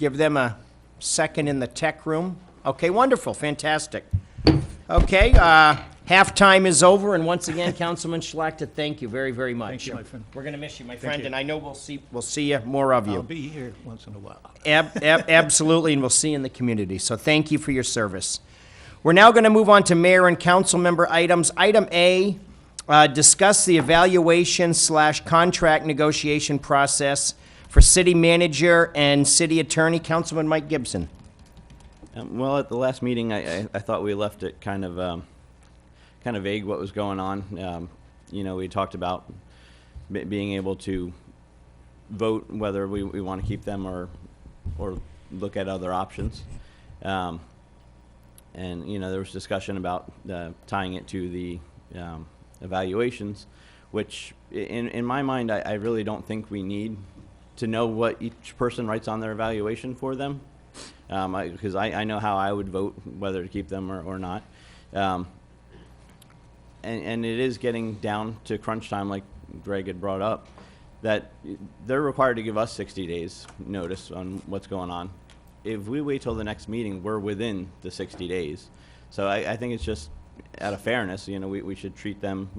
give them a second in the tech room. Okay, wonderful, fantastic. Okay, halftime is over, and once again, Councilman Schlachter, thank you very, very much. Thank you, my friend. We're going to miss you, my friend, you. and I know we'll see you more of you. I'll be here once in a while. Absolutely, and we'll see you in the community. So thank you for your service. We're now going to move on to mayor and council member items. Item A, discuss the evaluation/contract negotiation process for city manager and city attorney. Councilman Mike Gibson. Well, at the last meeting, I thought we left it kind of vague what was going on. We talked about being able to vote whether we want to keep them or look at other options. And there was discussion about tying it to the evaluations, which in my mind, I really don't think we need to know what each person writes on their evaluation for them. Because I know how I would vote whether to keep them or not. And it is getting down to crunch time, like Greg had brought up, that they're required to give us 60 days notice on what's going on. If we wait till the next meeting, we're within the 60 days. So I think it's just out of fairness, we should treat them,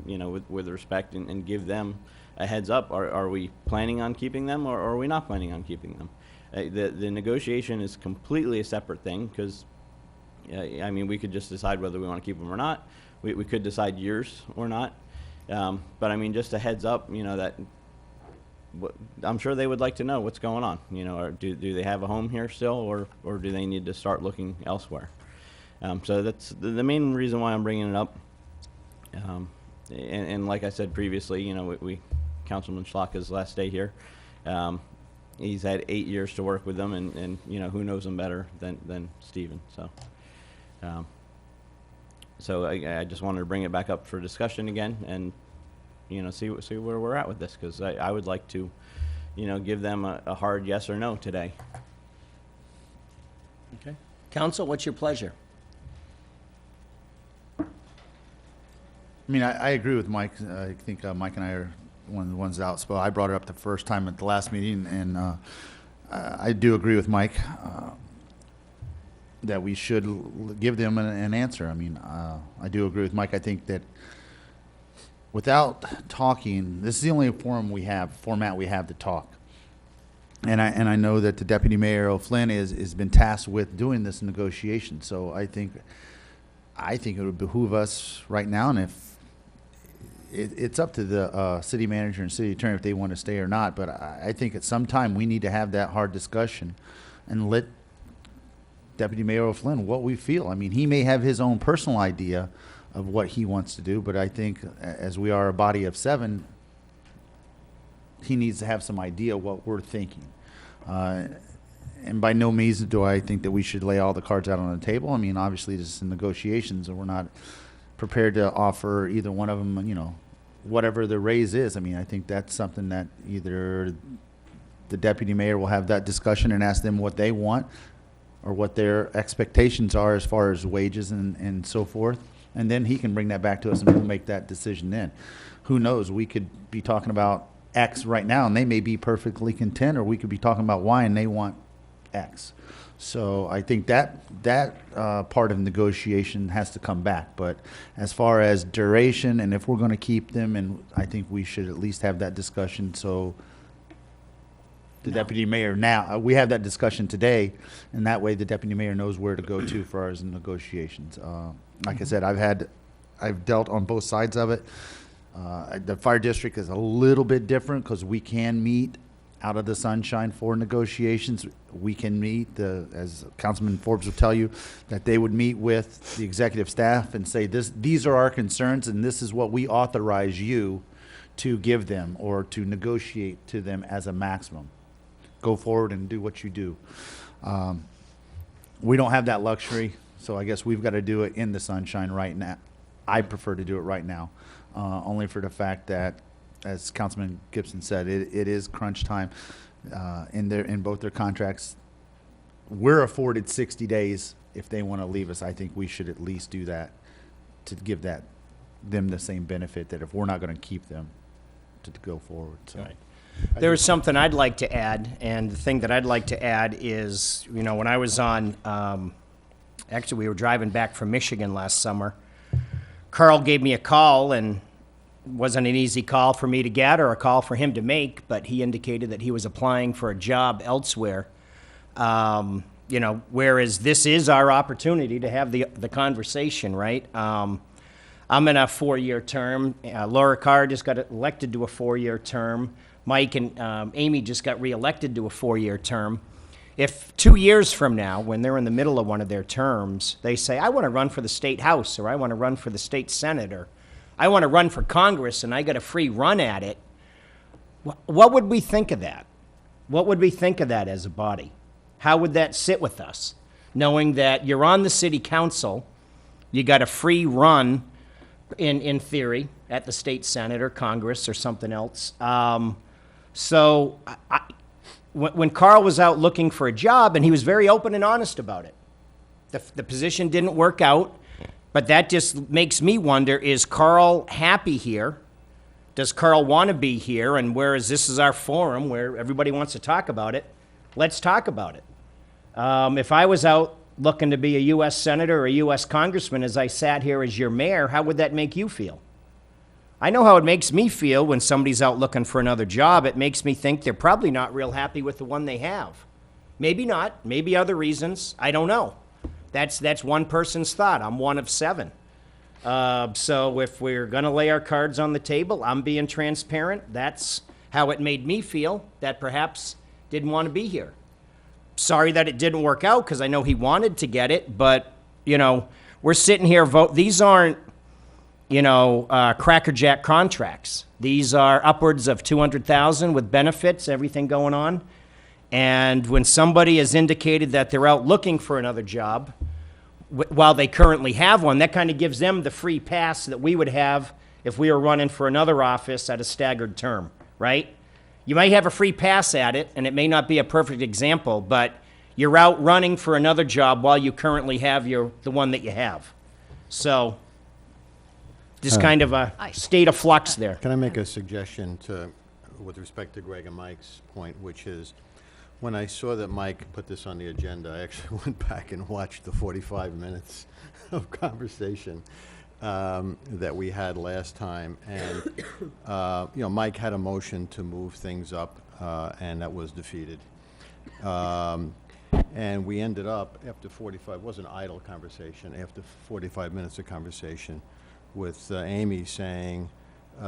with respect and give them a heads up. Are we planning on keeping them or are we not planning on keeping them? The negotiation is completely a separate thing because, we could just decide whether we want to keep them or not. We could decide years or not. But just a heads up, that I'm sure they would like to know what's going on. Or do they have a home here still, or do they need to start looking elsewhere? So that's the main reason why I'm bringing it up. And like I said previously, Councilman Schlachte's last day here. He's had 8 years to work with them, and who knows him better than Stephen. So I just wanted to bring it back up for discussion again, and see where we're at with this, because I would like to give them a hard yes or no today. Okay. Council, what's your pleasure? I agree with Mike. I think Mike and I are one of the ones out. So I brought it up the first time at the last meeting, and I do agree with Mike that we should give them an answer. I do agree with Mike. I think that without talking, this is the only format we have to talk. And I know that the Deputy Mayor O'Flynn has been tasked with doing this negotiation. So I think it would behoove us right now, and if it's up to the city manager and city attorney if they want to stay or not. But I think at some time we need to have that hard discussion and let Deputy Mayor O'Flynn what we feel. He may have his own personal idea of what he wants to do, but I think as we are a body of 7, he needs to have some idea what we're thinking. And by no means do I think that we should lay all the cards out on the table. Obviously this is negotiations, and we're not prepared to offer either one of them, whatever the raise is. I think that's something that either the deputy mayor will have that discussion and ask them what they want or what their expectations are as far as wages and so forth. And then he can bring that back to us and we'll make that decision then. Who knows? We could be talking about X right now and they may be perfectly content, or we could be talking about Y and they want X. So I think that part of negotiation has to come back. But as far as duration and if we're going to keep them, and I think we should at least have that discussion. So the deputy mayor, now we have that discussion today, and that way the deputy mayor knows where to go to for our negotiations. Like I said, I've dealt on both sides of it. The fire district is a little bit different because we can meet out of the sunshine for negotiations. We can meet, as Councilman Forbes will tell you, that they would meet with the executive staff and say, these are our concerns and this is what we authorize you to give them or to negotiate to them as a maximum. Go forward and do what you do. We don't have that luxury, so I guess we've got to do it in the sunshine right now. I prefer to do it right now, only for the fact that, as Councilman Gibson said, it is crunch time. In both their contracts, we're afforded 60 days if they want to leave us. I think we should at least do that to give them the same benefit that if we're not going to keep them to go forward. So. Right. There was something I'd like to add, and the thing that I'd like to add is, you know, when I was on, actually, we were driving back from Michigan last summer. Carl gave me a call, and it wasn't an easy call for me to get or a call for him to make, but he indicated that he was applying for a job elsewhere. You know, whereas this is our opportunity to have the conversation, right? I'm in a 4-year term. Laura Carr just got elected to a 4-year term. Mike and Amy just got reelected to a 4-year term. If 2 years from now, when they're in the middle of one of their terms, they say, I want to run for the state house, or I want to run for the state senate, or I want to run for Congress, and I got a free run at it, what would we think of that? What would we think of that as a body? How would that sit with us? Knowing that you're on the city council, you got a free run, in theory, at the state senate or Congress or something else. So when Carl was out looking for a job, and he was very open and honest about it, the position didn't work out, but that just makes me wonder, is Carl happy here? Does Carl want to be here? And whereas this is our forum where everybody wants to talk about it, let's talk about it. If I was out looking to be a U.S. senator or a U.S. congressman as I sat here as your mayor, how would that make you feel? I know how it makes me feel when somebody's out looking for another job. It makes me think they're probably not real happy with the one they have. Maybe not. Maybe other reasons. I don't know. That's one person's thought. I'm one of 7. So if we're going to lay our cards on the table, I'm being transparent. That's how it made me feel, that perhaps didn't want to be here. Sorry that it didn't work out, because I know he wanted to get it, but, you know, we're sitting here these aren't, you know, crackerjack contracts. These are upwards of $200,000 with benefits, everything going on. And when somebody has indicated that they're out looking for another job, while they currently have one, that kind of gives them the free pass that we would have if we were running for another office at a staggered term, right? You might have a free pass at it, and it may not be a perfect example, but you're out running for another job while you currently have the one that you have. So, just kind of a state of flux there. Can I make a suggestion with respect to Greg and Mike's point, which is, when I saw that Mike put this on the agenda, I actually went back and watched the 45 minutes of conversation that we had last time. And, you know, Mike had a motion to move things up, and that was defeated. And we ended up, after 45, it was an idle conversation, after 45 minutes of conversation, with Amy saying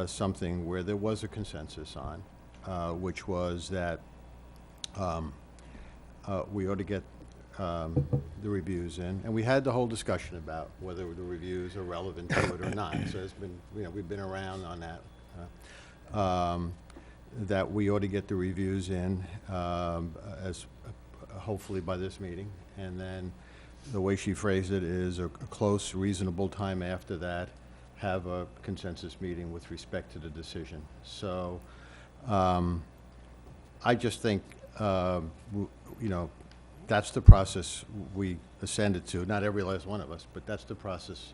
something where there was a consensus on, which was that we ought to get the reviews in, and we had the whole discussion about whether the reviews are relevant to it or not. So it's been, you know, we've been around on that. That we ought to get the reviews in as hopefully by this meeting, and then the way she phrased it is a close, reasonable time after that, have a consensus meeting with respect to the decision. So I just think, you know, that's the process we ascended to. Not every last one of us, but that's the process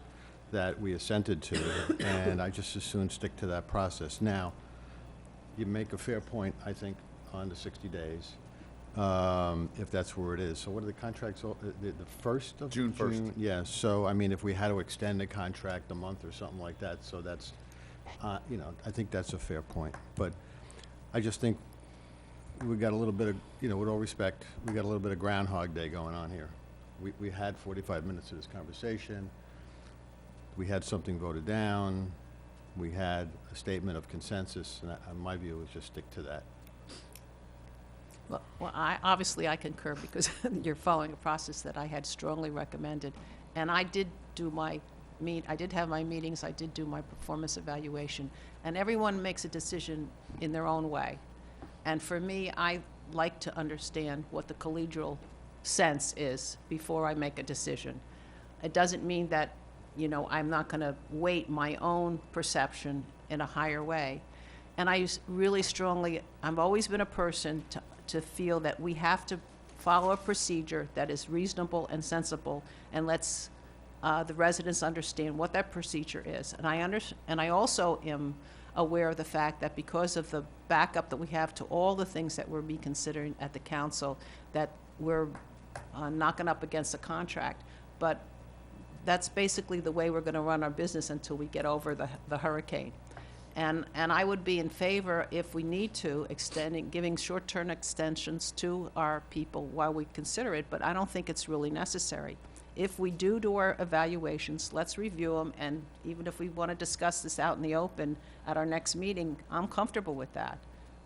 that we assented to, and I just as soon stick to that process. Now, you make a fair point, I think, on the 60 days, if that's where it is. So what are the contracts, the 1st of June 1st. Yeah, so, I mean, if we had to extend the contract a month or something like that, so that's, you know, I think that's a fair point. But I just think we got a little bit of, you know, with all respect, we got a little bit of Groundhog Day going on here. We had 45 minutes of this conversation. We had something voted down. We had a statement of consensus, and my view is just stick to that. Well, obviously I concur, because you're following a process that I had strongly recommended. And I did do I did have my meetings, I did do my performance evaluation, and everyone makes a decision in their own way. And for me, I like to understand what the collegial sense is before I make a decision. It doesn't mean that, you know, I'm not going to weight my own perception in a higher way. And I really strongly, I've always been a person to feel that we have to follow a procedure that is reasonable and sensible, and lets the residents understand what that procedure is. And I also am aware of the fact that because of the backup that we have to all the things that we're reconsidering at the council, that we're knocking up against a contract. But that's basically the way we're going to run our business until we get over the hurricane. And I would be in favor, if we need to, giving short-term extensions to our people while we consider it, but I don't think it's really necessary. If we do our evaluations, let's review them, and even if we want to discuss this out in the open at our next meeting, I'm comfortable with that.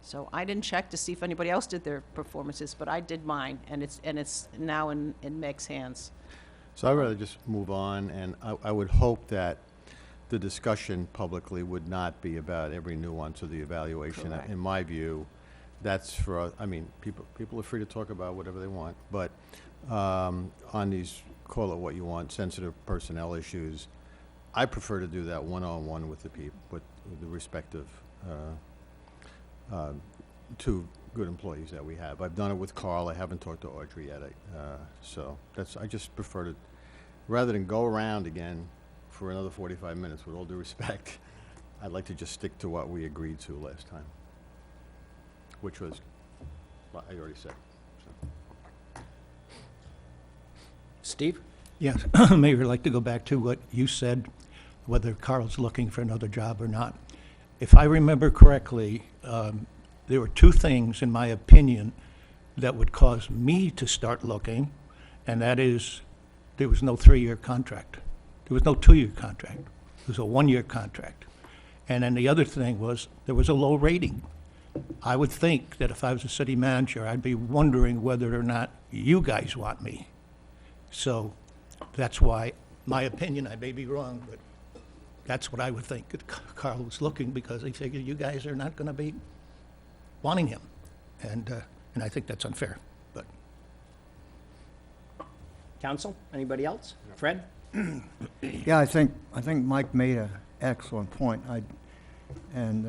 So I didn't check to see if anybody else did their performances, but I did mine, and it's now in Meg's hands. So I'd rather just move on, and I would hope that the discussion publicly would not be about every nuance of the evaluation. Correct. In my view, that's for, I mean, people are free to talk about whatever they want, but on these, call it what you want, sensitive personnel issues, I prefer to do that one-on-one with the people, with the respective two good employees that we have. I've done it with Carl. I haven't talked to Audrey yet. So I just prefer to, rather than go around again for another 45 minutes, with all due respect, I'd like to just stick to what we agreed to last time, which was, well, I already said. So. Steve? Yes, Mayor, I'd like to go back to what you said, whether Carl's looking for another job or not. If I remember correctly, there were two things, in my opinion, that would cause me to start looking, and that is, there was no 3-year contract. There was no 2-year contract. It was a 1-year contract. And then the other thing was, there was a low rating. I would think that if I was a city manager, I'd be wondering whether or not you guys want me. So that's why, my opinion, I may be wrong, but that's what I would think that Carl was looking, because he figured you guys are not going to be wanting him. And I think that's unfair, but. Council? Anybody else? Fred? Yeah, I think Mike made an excellent point. And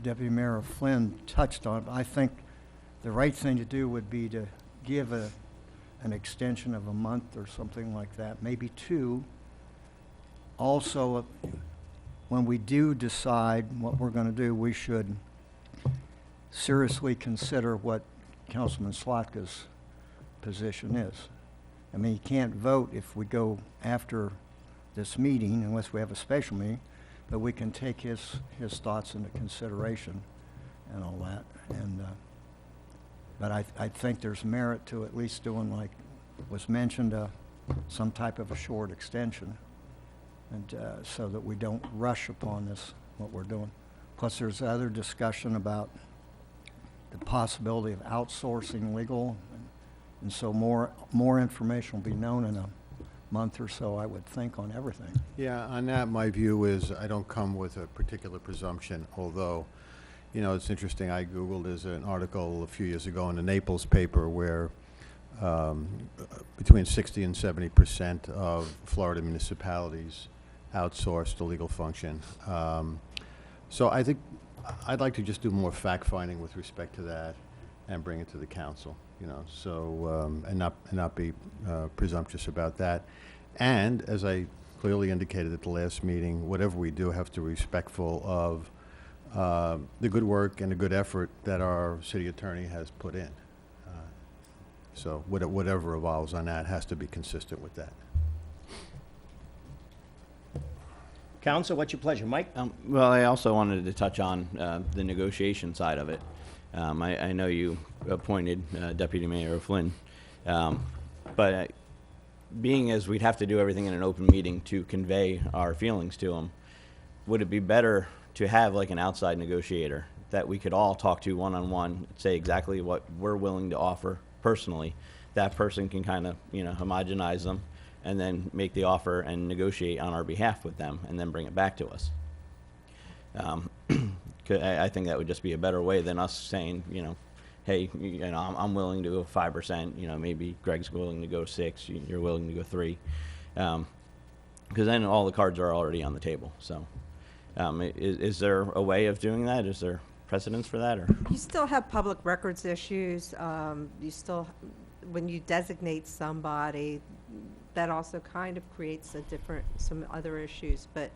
Deputy Mayor Flynn touched on it. I think the right thing to do would be to give an extension of a month or something like that, maybe 2. Also, when we do decide what we're going to do, we should seriously consider what Councilman Slotka's position is. I mean, you can't vote if we go after this meeting unless we have a special meeting, but we can take his thoughts into consideration and all that. And but I think there's merit to at least doing, like was mentioned, some type of a short extension, and so that we don't rush upon this, what we're doing. Plus, there's other discussion about the possibility of outsourcing legal, and so more information will be known in a month or so, I would think, on everything. Yeah, on that, my view is I don't come with a particular presumption, although, you know, it's interesting. I Googled, there's an article a few years ago in the Naples paper where between 60 and 70% of Florida municipalities outsource the legal function. So I think I'd like to just do more fact-finding with respect to that and bring it to the council, you know, so, and not be presumptuous about that. And as I clearly indicated at the last meeting, whatever we do, have to be respectful of the good work and the good effort that our city attorney has put in. So whatever evolves on that has to be consistent with that. Council, what's your pleasure? Mike? Well, I also wanted to touch on the negotiation side of it. I know you appointed Deputy Mayor Flynn, but being as we'd have to do everything in an open meeting to convey our feelings to him, would it be better to have like an outside negotiator that we could all talk to one-on-one, say exactly what we're willing to offer personally? That person can kind of, you know, homogenize them and then make the offer and negotiate on our behalf with them and then bring it back to us. I think that would just be a better way than us saying, you know, hey, you know, I'm willing to go 5%, you know, maybe Greg's willing to go 6, you're willing to go 3. Because then all the cards are already on the table. So is there a way of doing that? Is there precedence for that? Or? You still have public records issues. You still, when you designate somebody, that also kind of creates some other issues. But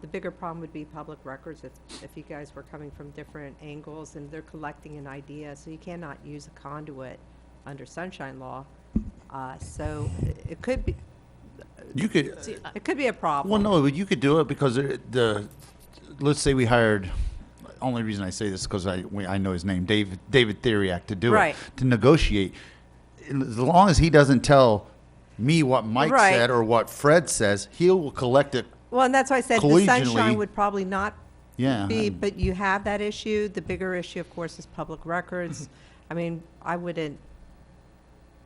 the bigger problem would be public records if you guys were coming from different angles and they're collecting an idea. So you cannot use a conduit under sunshine law. So it could be, You could, it could be a problem. well, no, but you could do it because let's say we hired, only reason I say this is because I know his name, David Theriak, to do Right. it, to negotiate. As long as he doesn't tell me what Mike Right. said or what Fred says, he will collect it. Well, and that's why I said the collegially. sunshine would probably not Yeah. be, but you have that issue. The bigger issue, of course, is public records. I mean, I wouldn't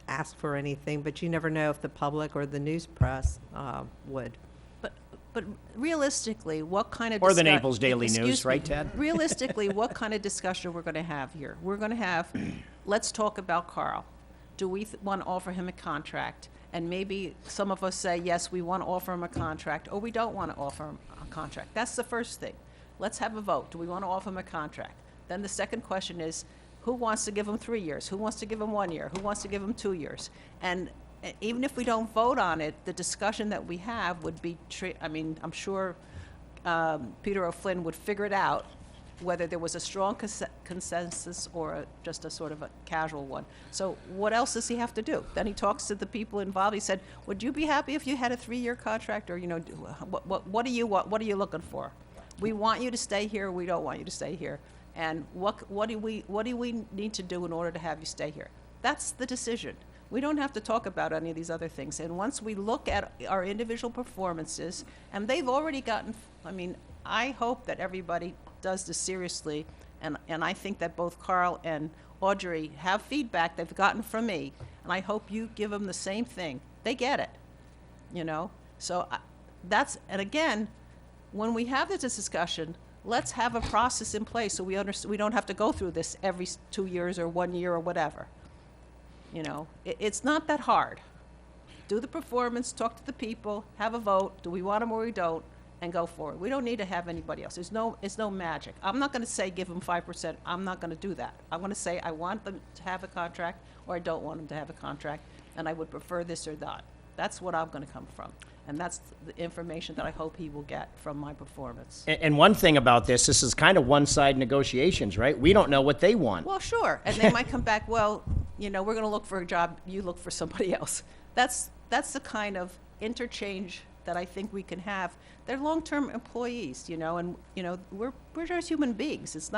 ask for anything, but you never know if the public or the news press would. But realistically, what kind of Or the discuss- Naples Daily excuse News, me. right, Ted? Realistically, what kind of discussion we're going to have here? We're going to have, let's talk about Carl. Do we want to offer him a contract? And maybe some of us say, yes, we want to offer him a contract, or we don't want to offer him a contract. That's the first thing. Let's have a vote. Do we want to offer him a contract? Then the second question is, who wants to give him 3 years? Who wants to give him 1 year? Who wants to give him 2 years? And even if we don't vote on it, the discussion that we have would be, I'm sure Peter O'Flynn would figure it out, whether there was a strong consensus or just a sort of a casual one. So what else does he have to do? Then he talks to the people involved. He said, would you be happy if you had a 3-year contract? Or, what do you want? What are you looking for? We want you to stay here. We don't want you to stay here. And what do we need to do in order to have you stay here? That's the decision. We don't have to talk about any of these other things. And once we look at our individual performances, and they've already gotten, I hope that everybody does this seriously, and I think that both Carl and Audrey have feedback they've gotten from me, and I hope you give them the same thing. They get it, So and again, when we have this discussion, let's have a process in place so we don't have to go through this every 2 years or 1 year or whatever. It's not that hard. Do the performance, talk to the people, have a vote, do we want them or we don't, and go forward. We don't need to have anybody else. It's no magic. I'm not going to say give them 5%. I'm not going to do that. I'm going to say I want them to have a contract or I don't want them to have a contract, and I would prefer this or that. That's what I'm going to come from. And that's the information that I hope he will get from my performance. And one thing about this is kind of one-side negotiations, right? We don't know what they want. Well, sure. And they might come back, well, we're going to look for a job, you look for somebody else. That's the kind of interchange that I think we can have. They're long-term employees, and we're just human beings. It's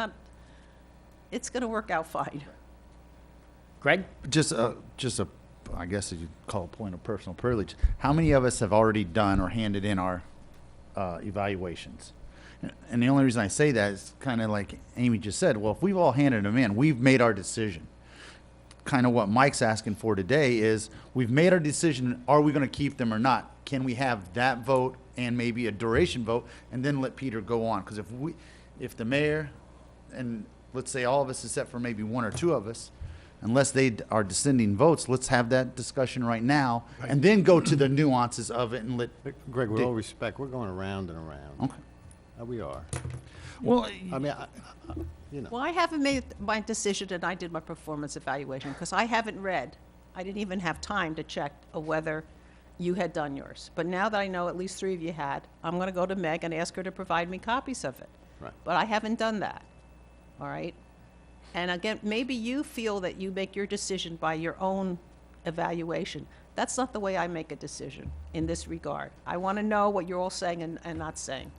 going to work out fine. Greg? Just I guess you'd call a point of personal privilege. How many of us have already done or handed in our evaluations? And the only reason I say that is kind of like Amy just said, well, if we've all handed them in, we've made our decision. Kind of what Mike's asking for today is we've made our decision, are we going to keep them or not? Can we have that vote and maybe a duration vote and then let Peter go on? Because if the mayor and let's say all of us except for maybe 1 or 2 of us, unless they are dissenting votes, let's have that discussion right now and then go to the nuances of it and let. Greg, with all respect, we're going around and around. Okay. We are. Well, I mean, Well, I haven't made my decision, and I did my performance evaluation because I haven't read. I didn't even have time to check whether you had done yours. But now that I know at least 3 of you had, I'm going to go to Meg and ask her to provide me copies of it. Right. But I haven't done that. All right? And again, maybe you feel that you make your decision by your own evaluation. That's not the way I make a decision in this regard. I want to know what you're all saying and not saying.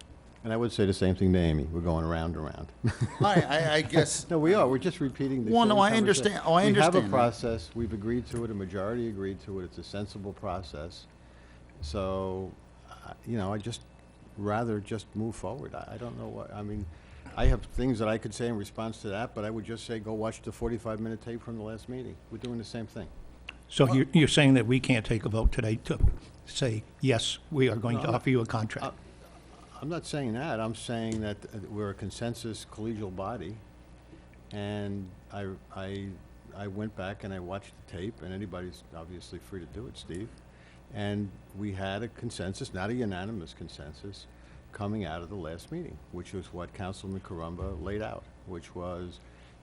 and I would say the same thing to Amy. We're going around and around. I guess. No, we are. We're just repeating the Well, same no, I conversation. understand. Oh, I We have understand a that. process. We've agreed to it. A majority agreed to it. It's a sensible process. So, I just rather just move forward. I don't know what, I have things that I could say in response to that, but I would just say, go watch the 45-minute tape from the last meeting. We're doing the same thing. So you're saying that we can't take a vote today to say, yes, we are going to No, offer you a contract? I'm not saying that. I'm saying that we're a consensus collegial body, and I went back and I watched the tape, and anybody's obviously free to do it, Steve. And we had a consensus, not a unanimous consensus, coming out of the last meeting, which was what Councilman Carumba laid out, which was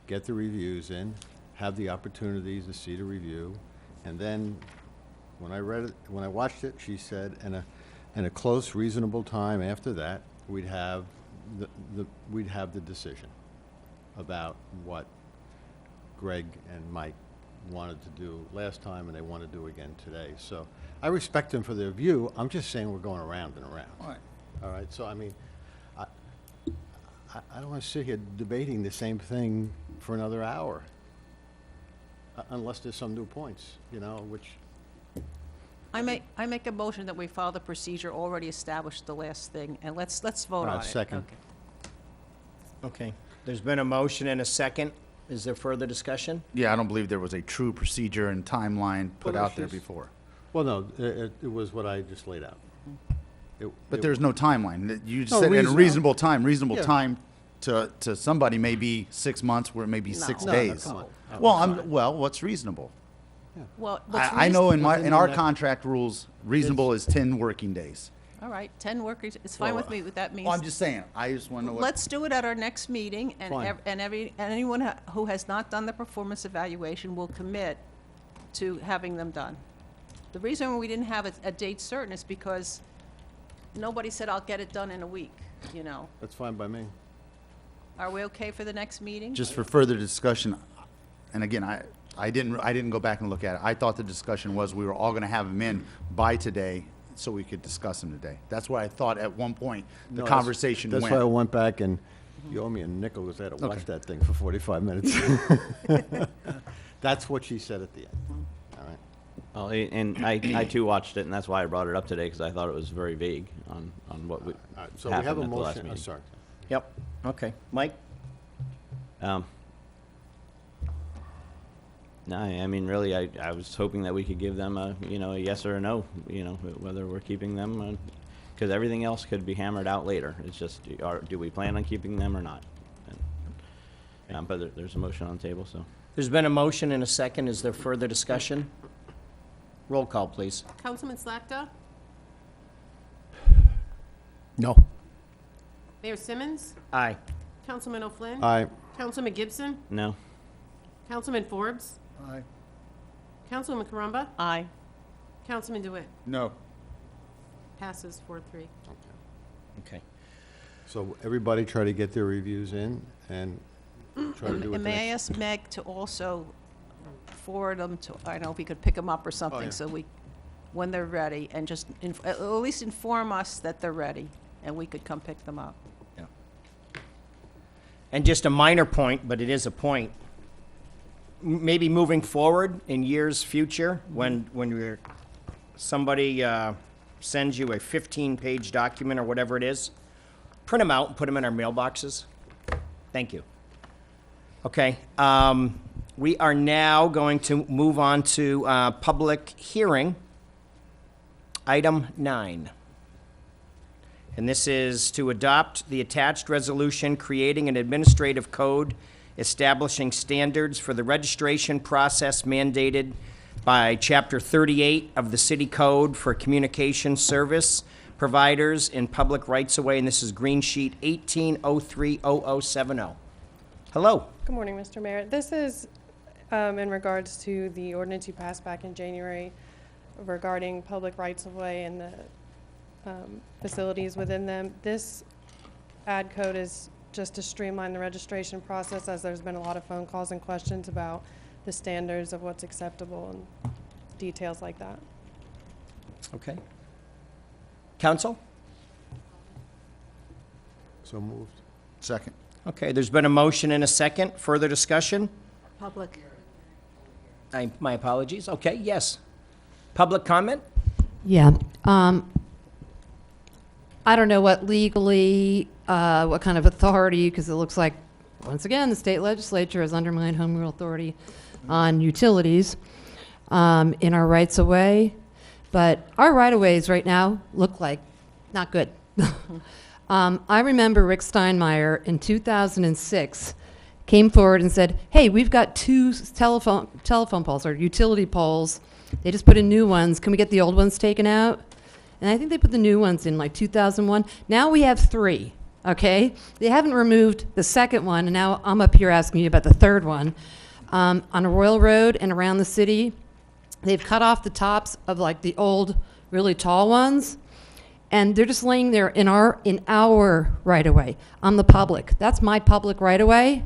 get the reviews in, have the opportunities to see the review, and then When I read it, when I watched it, she said, in a close, reasonable time after that, we'd have the decision about what Greg and Mike wanted to do last time and they want to do again today. So I respect them for their view. I'm just saying we're going around and around. All right. All right, so I mean, I don't want to sit here debating the same thing for another hour, unless there's some new points, you know, which, I make a motion that we follow the procedure already established the last thing, and let's vote All on right, it. second. Okay. Okay. There's been a motion and a second. Is there further discussion? Yeah, I don't believe there was a true procedure and timeline put Well, out there she's- before. well, no, it was what I just laid out. But there's no timeline. You just No, said in a reason- reasonable time. Reasonable Yeah. time to somebody may be 6 months, where it may be 6 No, no, days. come on. Well, what's reasonable? Well, what's I know in Within in the our next- contract rules, reasonable is 10 working days. All right, 10 workers, it's fine with me, but that means. Well, I'm just saying, I just want to know what. Let's do it at our next meeting, and Fine. anyone who has not done the performance evaluation will commit to having them done. The reason we didn't have a date certain is because nobody said, I'll get it done in a week, you know. That's fine by me. Are we okay for the next meeting? Just for further discussion, and again, I didn't go back and look at it. I thought the discussion was we were all going to have them in by today so we could discuss them today. That's what I thought at one point the No, conversation That's why I went. went back and you owe me a nickel because I had to watch that thing for 45 minutes. That's what she said at the end. All right. Well, and I too watched it, and that's why I brought it up today, because I thought it was very vague on what All right, so we have happened a at the last motion, meeting. sorry. Yep. Okay. Mike? No, I mean, really, I was hoping that we could give them a yes or a no, whether we're keeping them, because everything else could be hammered out later. It's just, do we plan on keeping them or not? But there's a motion on the table, so. There's been a motion and a second. Is there further discussion? Roll call, please. Councilman Slakta? No. Mayor Simmons? Aye. Councilman O'Flynn? Aye. Councilman Gibson? No. Councilman Forbes? Aye. Councilwoman Caramba? Aye. Councilman DeWitt? No. Passes 4-3. Okay. So everybody try to get their reviews in and try to do it And the may I next. ask Meg to also forward them to, I don't know if we could pick them up or yeah. something, so when they're ready, and just, at least inform us that they're ready, and we could come pick them up. Yeah. And just a minor point, but it is a point. Maybe moving forward in years future, when somebody sends you a 15-page document or whatever it is, print them out and put them in our mailboxes. Thank you. Okay. We are now going to move on to public hearing. Item 9. And this is to adopt the attached resolution creating an administrative code establishing standards for the registration process mandated by Chapter 38 of the City Code for communication service providers in public rights-of-way, and this is Green Sheet 18030070. Hello. Good morning, Mr. Mayor. This is in regards to the ordinance you passed back in January regarding public rights-of-way and the facilities within them. This ad code is just to streamline the registration process, as there's been a lot of phone calls and questions about the standards of what's acceptable and details like that. Okay. Council? So moved. Second. Okay, there's been a motion and a second. Further discussion? Public. My apologies. Okay, yes. Public comment? Yeah. I don't know what legally, what kind of authority, because it looks like, once again, the state legislature has undermined home rule authority on utilities in our rights-of-way. But our right-of-ways right now look like not good. I remember Rick Steinmeier in 2006 came forward and said, hey, we've got 2 telephone poles or utility poles. They just put in new ones. Can we get the old ones taken out? And I think they put the new ones in like 2001. Now we have 3, okay? They haven't removed the second one, and now I'm up here asking you about the third one. On a Royal Road and around the city, They've cut off the tops of like the old, really tall ones, and they're just laying there in our right of way. I'm the public. That's my public right of way.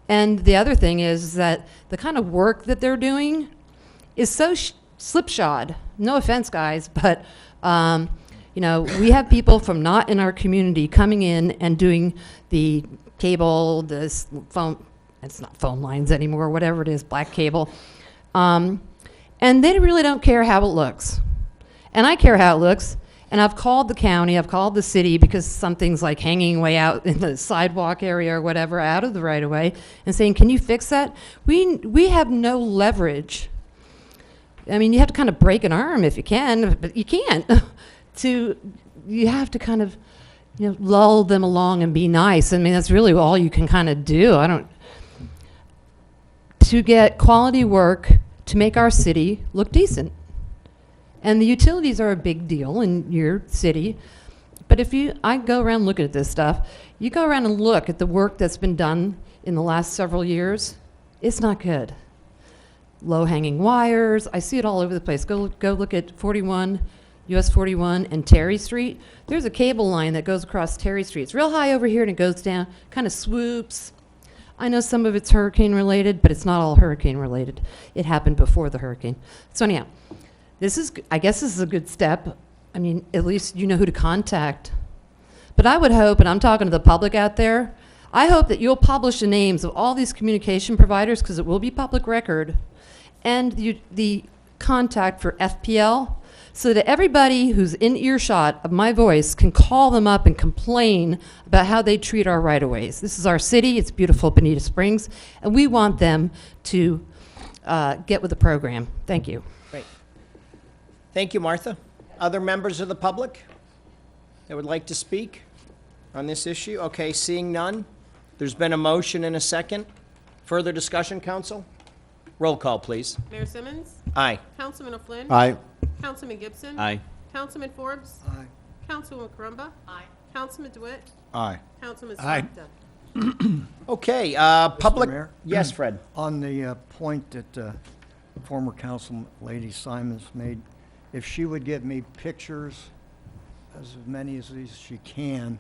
And the other thing is that the kind of work that they're doing is so slipshod. No offense, guys, but you know, we have people from not in our community coming in and doing the cable, this phone. It's not phone lines anymore, whatever it is, black cable. And they really don't care how it looks. And I care how it looks. And I've called the county, I've called the city because something's like hanging way out in the sidewalk area or whatever, out of the right of way, and saying, can you fix that? We have no leverage. I mean, you have to kind of break an arm if you can, but you can't. You have to kind of, you know, lull them along and be nice. I mean, that's really all you can kind of do. To get quality work to make our city look decent. And the utilities are a big deal in your city. But I go around looking at this stuff, you go around and look at the work that's been done in the last several years, it's not good. Low-hanging wires, I see it all over the place. Go look at 41, US 41 and Terry Street. There's a cable line that goes across Terry Street. It's real high over here and it goes down, kind of swoops. I know some of it's hurricane related, but it's not all hurricane related. It happened before the hurricane. So anyhow, I guess this is a good step. I mean, at least you know who to contact. But I would hope, and I'm talking to the public out there, I hope that you'll publish the names of all these communication providers, because it will be public record, and the contact for FPL, so that everybody who's in earshot of my voice can call them up and complain about how they treat our right-of-ways. This is our city, it's beautiful Bonita Springs, and we want them to get with the program. Thank you. Great. Thank you, Martha. Other members of the public that would like to speak on this issue? Okay, seeing none. There's been a motion and a second. Further discussion, council? Roll call, please. Mayor Simmons? Aye. Councilman O'Flynn? Aye. Councilman Gibson? Aye. Councilman Forbes? Aye. Councilwoman Carumba? Aye. Councilman DeWitt? Aye. Councilman Aye. Slakta? Okay, public. Mayor? Yes, Fred. On the point that former council lady Simons made, if she would give me pictures, as many as these she can,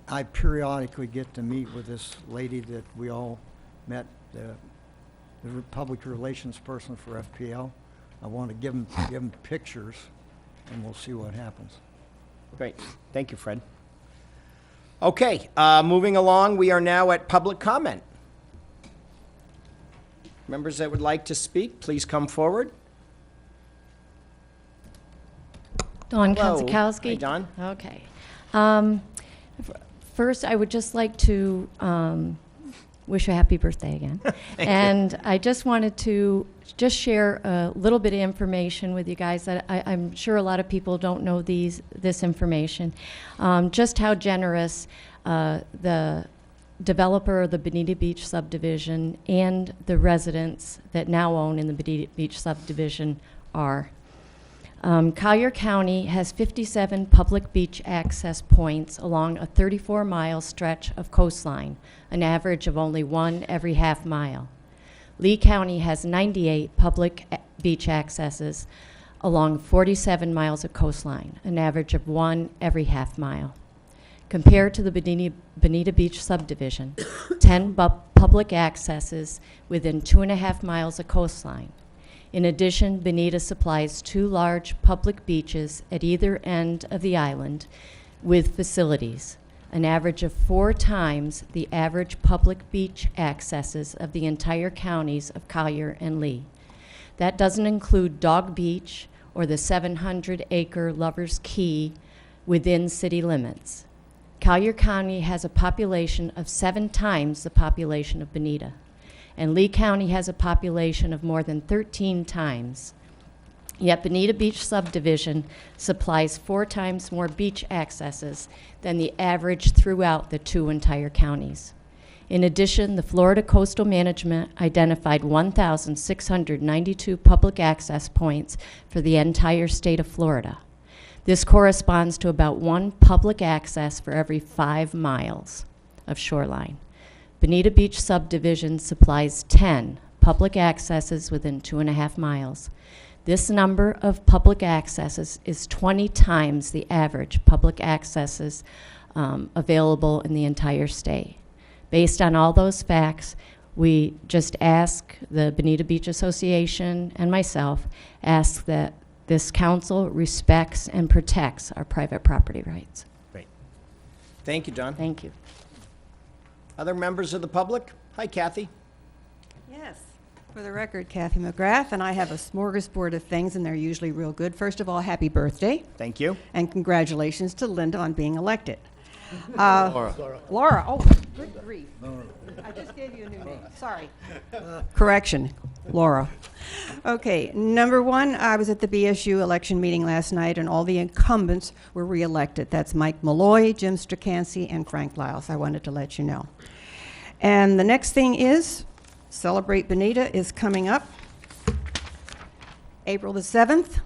I periodically get to meet with this lady that we all met, the public relations person for FPL. I want to give them pictures, and we'll see what happens. Great. Thank you, Fred. Okay, moving along, we are now at public comment. Members that would like to speak, please come forward. Dawn Hello. Konzakowski. Hi, Dawn. Okay. First, I would just like to wish you a happy birthday again. And I just wanted to just share a little bit of information with you guys that I'm sure a lot of people don't know this information. Just how generous the developer of the Bonita Beach subdivision and the residents that now own in the Bonita Beach subdivision are. Collier County has 57 public beach access points along a 34-mile stretch of coastline, an average of only one every half mile. Lee County has 98 public beach accesses along 47 miles of coastline, an average of one every half mile. Compared to the Bonita Beach subdivision, 10 public accesses within 2.5 miles of coastline. In addition, Bonita supplies 2 large public beaches at either end of the island with facilities, an average of 4 times the average public beach accesses of the entire counties of Collier and Lee. That doesn't include Dog Beach or the 700-acre Lover's Key within city limits. Collier County has a population of 7 times the population of Bonita, and Lee County has a population of more than 13 times. Yet Bonita Beach subdivision supplies 4 times more beach accesses than the average throughout the 2 entire counties. In addition, the Florida Coastal Management identified 1,692 public access points for the entire state of Florida. This corresponds to about 1 public access for every 5 miles of shoreline. Bonita Beach subdivision supplies 10 public accesses within 2.5 miles. This number of public accesses is 20 times the average public accesses available in the entire state. Based on all those facts, we just ask the Bonita Beach Association and myself, ask that this council respects and protects our private property rights. Great. Thank you, John. Thank you. Other members of the public? Hi, Kathy. Yes. For the record, Kathy McGrath, and I have a smorgasbord of things, and they're usually real good. First of all, happy birthday, Thank you. and congratulations to Linda on being elected. Laura, oh, good grief. I just gave you a new name, sorry. Correction, Laura. Okay, number one, I was at the BSU election meeting last night, and all the incumbents were reelected. That's Mike Malloy, Jim Stracansey, and Frank Lyles. I wanted to let you know. And the next thing is, Celebrate Bonita is coming up April the 7th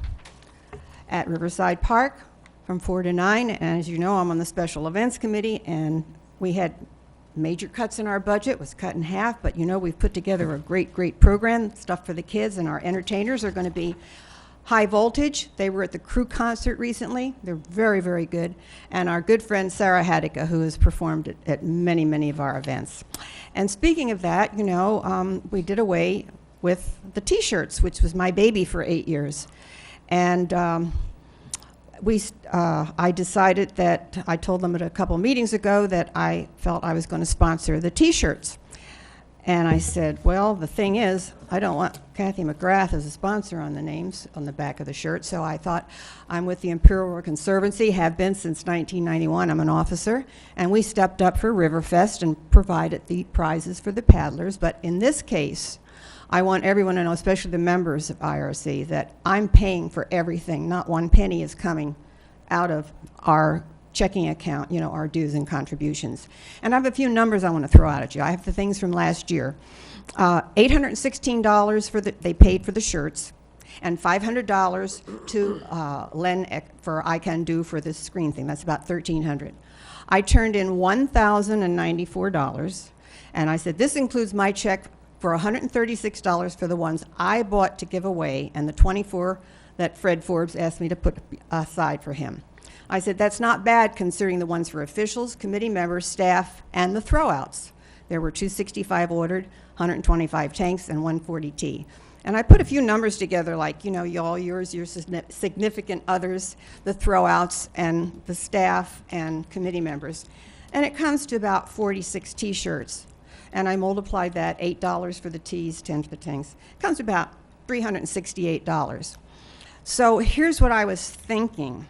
at Riverside Park from 4 to 9. And as you know, I'm on the Special Events Committee, and we had major cuts in our budget, was cut in half, but you know, we've put together a great program, stuff for the kids, and our entertainers are going to be High Voltage. They were at the Crew concert recently. They're very good. And our good friend Sarah Hadika, who has performed at many of our events. And speaking of that, you know, we did away with the T-shirts, which was my baby for 8 years. And I decided that, I told them at a couple meetings ago that I felt I was going to sponsor the T-shirts. And I said, well, the thing is, I don't want Kathy McGrath as a sponsor on the names on the back of the shirt, so I thought, I'm with the Imperial War Conservancy, have been since 1991. I'm an officer, and we stepped up for Riverfest and provided the prizes for the paddlers. But in this case, I want everyone to know, especially the members of IRC, that I'm paying for everything. Not one penny is coming out of our checking account, you know, our dues and contributions. And I have a few numbers I want to throw out at you. I have the things from last year. $816 they paid for the shirts, and $500 to Len for I Can Do for this screen thing. That's about $1,300. I turned in $1,094, and I said, this includes my check for $136 for the ones I bought to give away, and the 24 that Fred Forbes asked me to put aside for him. I said, that's not bad considering the ones for officials, committee members, staff, and the throwouts. There were 265 ordered, 125 tanks, and 140 tea. And I put a few numbers together, like, you know, y'all, your significant others, the throwouts, and the staff and committee members. And it comes to about 46 T-shirts. And I multiplied that, $8 for the teas, 10 for the tanks. It comes to about $368. So here's what I was thinking.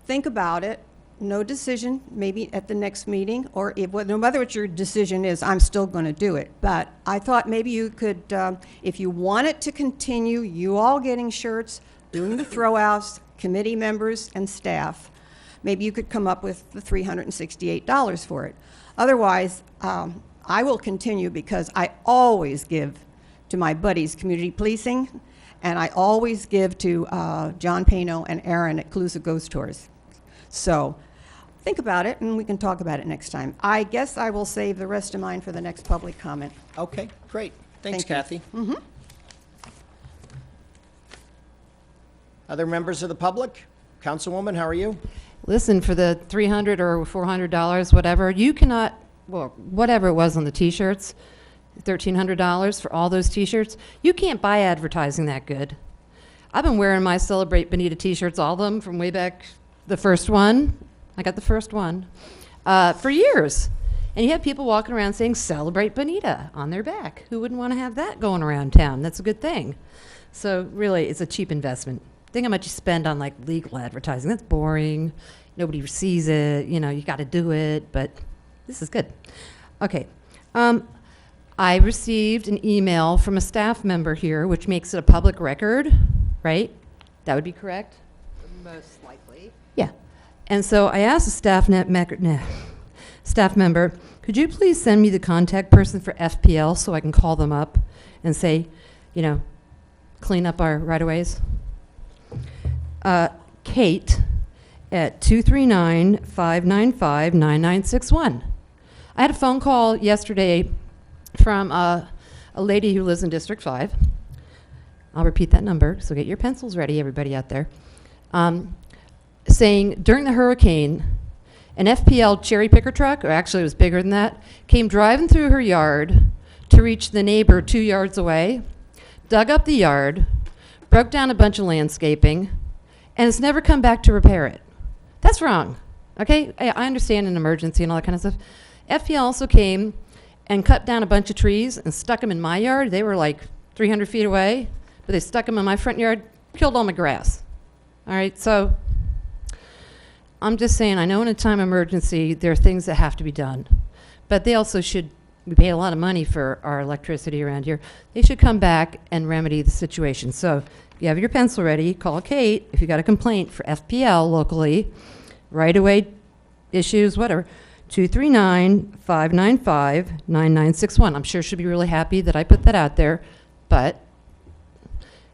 Think about it. No decision, maybe at the next meeting, or no matter what your decision is, I'm still going to do it. But I thought maybe you could, if you want it to continue, you all getting shirts, doing the throwouts, committee members and staff, maybe you could come up with the $368 for it. Otherwise, I will continue because I always give to my buddies, community policing, and I always give to John Pano and Aaron at Calusa Ghost Tours. So think about it, and we can talk about it next time. I guess I will save the rest of mine for the next public comment. Okay, great. Thanks, Thank you. Kathy. Other members of the public? Councilwoman, how are you? Listen, for the $300 or $400, whatever, you cannot, well, whatever it was on the T-shirts, $1,300 for all those T-shirts, you can't buy advertising that good. I've been wearing my Celebrate Bonita T-shirts, all of them, from way back, the first one. I got the first one for years. And you have people walking around saying Celebrate Bonita on their back. Who wouldn't want to have that going around town? That's a good thing. So really, it's a cheap investment. Think how much you spend on like legal advertising. That's boring. Nobody sees it. You know, you got to do it. But this is good. Okay. I received an email from a staff member here, which makes it a public record, right? That would be correct? Most likely. Yeah. And so I asked the staff member, could you please send me the contact person for FPL so I can call them up and say, you know, clean up our right-of-ways? Kate at 239-595-9961. I had a phone call yesterday from a a lady who lives in District 5. I'll repeat that number, so get your pencils ready, everybody out there. Saying during the hurricane, an FPL cherry picker truck, or actually it was bigger than that, came driving through her yard to reach the neighbor 2 yards away, dug up the yard, broke down a bunch of landscaping, and has never come back to repair it. That's wrong. Okay, I understand an emergency and all that kind of stuff. FPL also came and cut down a bunch of trees and stuck them in my yard. They were like 300 feet away, but they stuck them in my front yard, killed all my grass. All right, so I'm just saying, I know in a time of emergency, there are things that have to be done, but they also should, we pay a lot of money for our electricity around here. They should come back and remedy the situation. So if you have your pencil ready, call Kate. If you got a complaint for FPL locally, right away issues, whatever, 239-595-9961. I'm sure she'll be really happy that I put that out there, but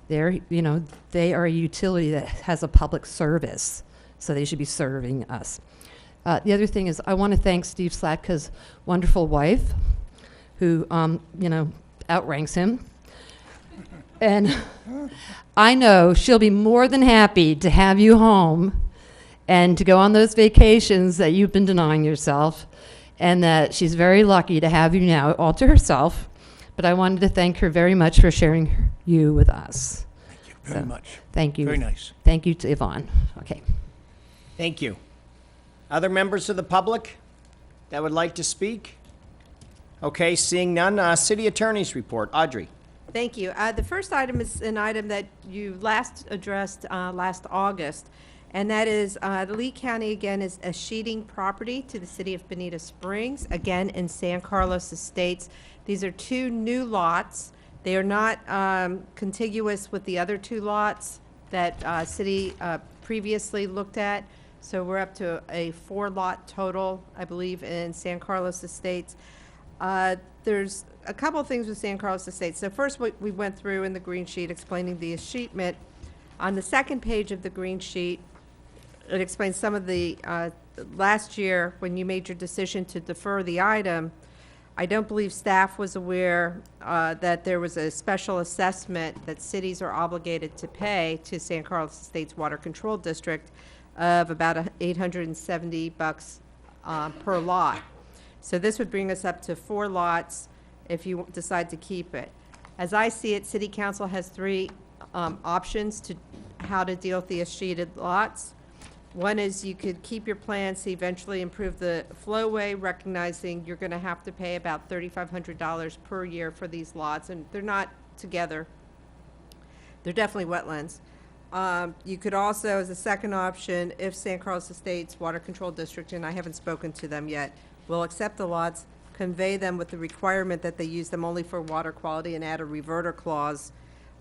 they're, you know, they are a utility that has a public service, so they should be serving us. The other thing is I want to thank Steve Slatka's wonderful wife, who, you know, outranks him. And I know she'll be more than happy to have you home and to go on those vacations that you've been denying yourself, and that she's very lucky to have you now all to herself. But I wanted to thank her very much for sharing you with us. Thank you very much. Thank you. Very nice. Thank you to Yvonne. Okay. Thank you. Other members of the public that would like to speak? Okay, seeing none, city attorney's report. Audrey. Thank you. The first item is an item that you last addressed last August, and that is the Lee County, again, is a sheeting property to the city of Bonita Springs, again, in San Carlos Estates. These are 2 new lots. They are not contiguous with the other 2 lots that city previously looked at. So we're up to a 4-lot total, I believe, in San Carlos Estates. There's a couple of things with San Carlos Estates. So first, we went through in the green sheet explaining the escheatment. On the second page of the green sheet, it explains some of the, last year, when you made your decision to defer the item, I don't believe staff was aware that there was a special assessment that cities are obligated to pay to San Carlos Estates Water Control District of about $870 per lot. So this would bring us up to 4 lots if you decide to keep it. As I see it, City Council has 3 options to how to deal with the escheated lots. One is you could keep your plans to eventually improve the flowway, recognizing you're going to have to pay about $3,500 per year for these lots, and they're not together. They're definitely wetlands. You could also, as a second option, if San Carlos Estates Water Control District, and I haven't spoken to them yet, will accept the lots, convey them with the requirement that they use them only for water quality and add a reverter clause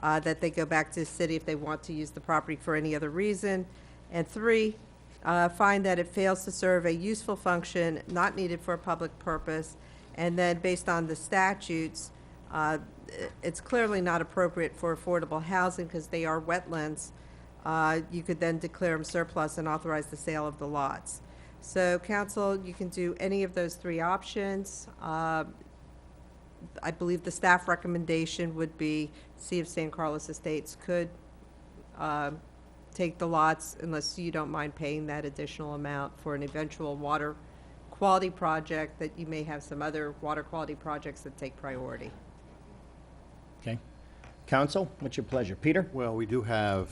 that they go back to the city if they want to use the property for any other reason. And 3, find that it fails to serve a useful function not needed for a public purpose. And then based on the statutes, it's clearly not appropriate for affordable housing because they are wetlands. You could then declare them surplus and authorize the sale of the lots. So council, you can do any of those 3 options. I believe the staff recommendation would be see if San Carlos Estates could take the lots, unless you don't mind paying that additional amount for an eventual water quality project, that you may have some other water quality projects that take priority. Okay. Council, what's your pleasure? Peter? Well, we do have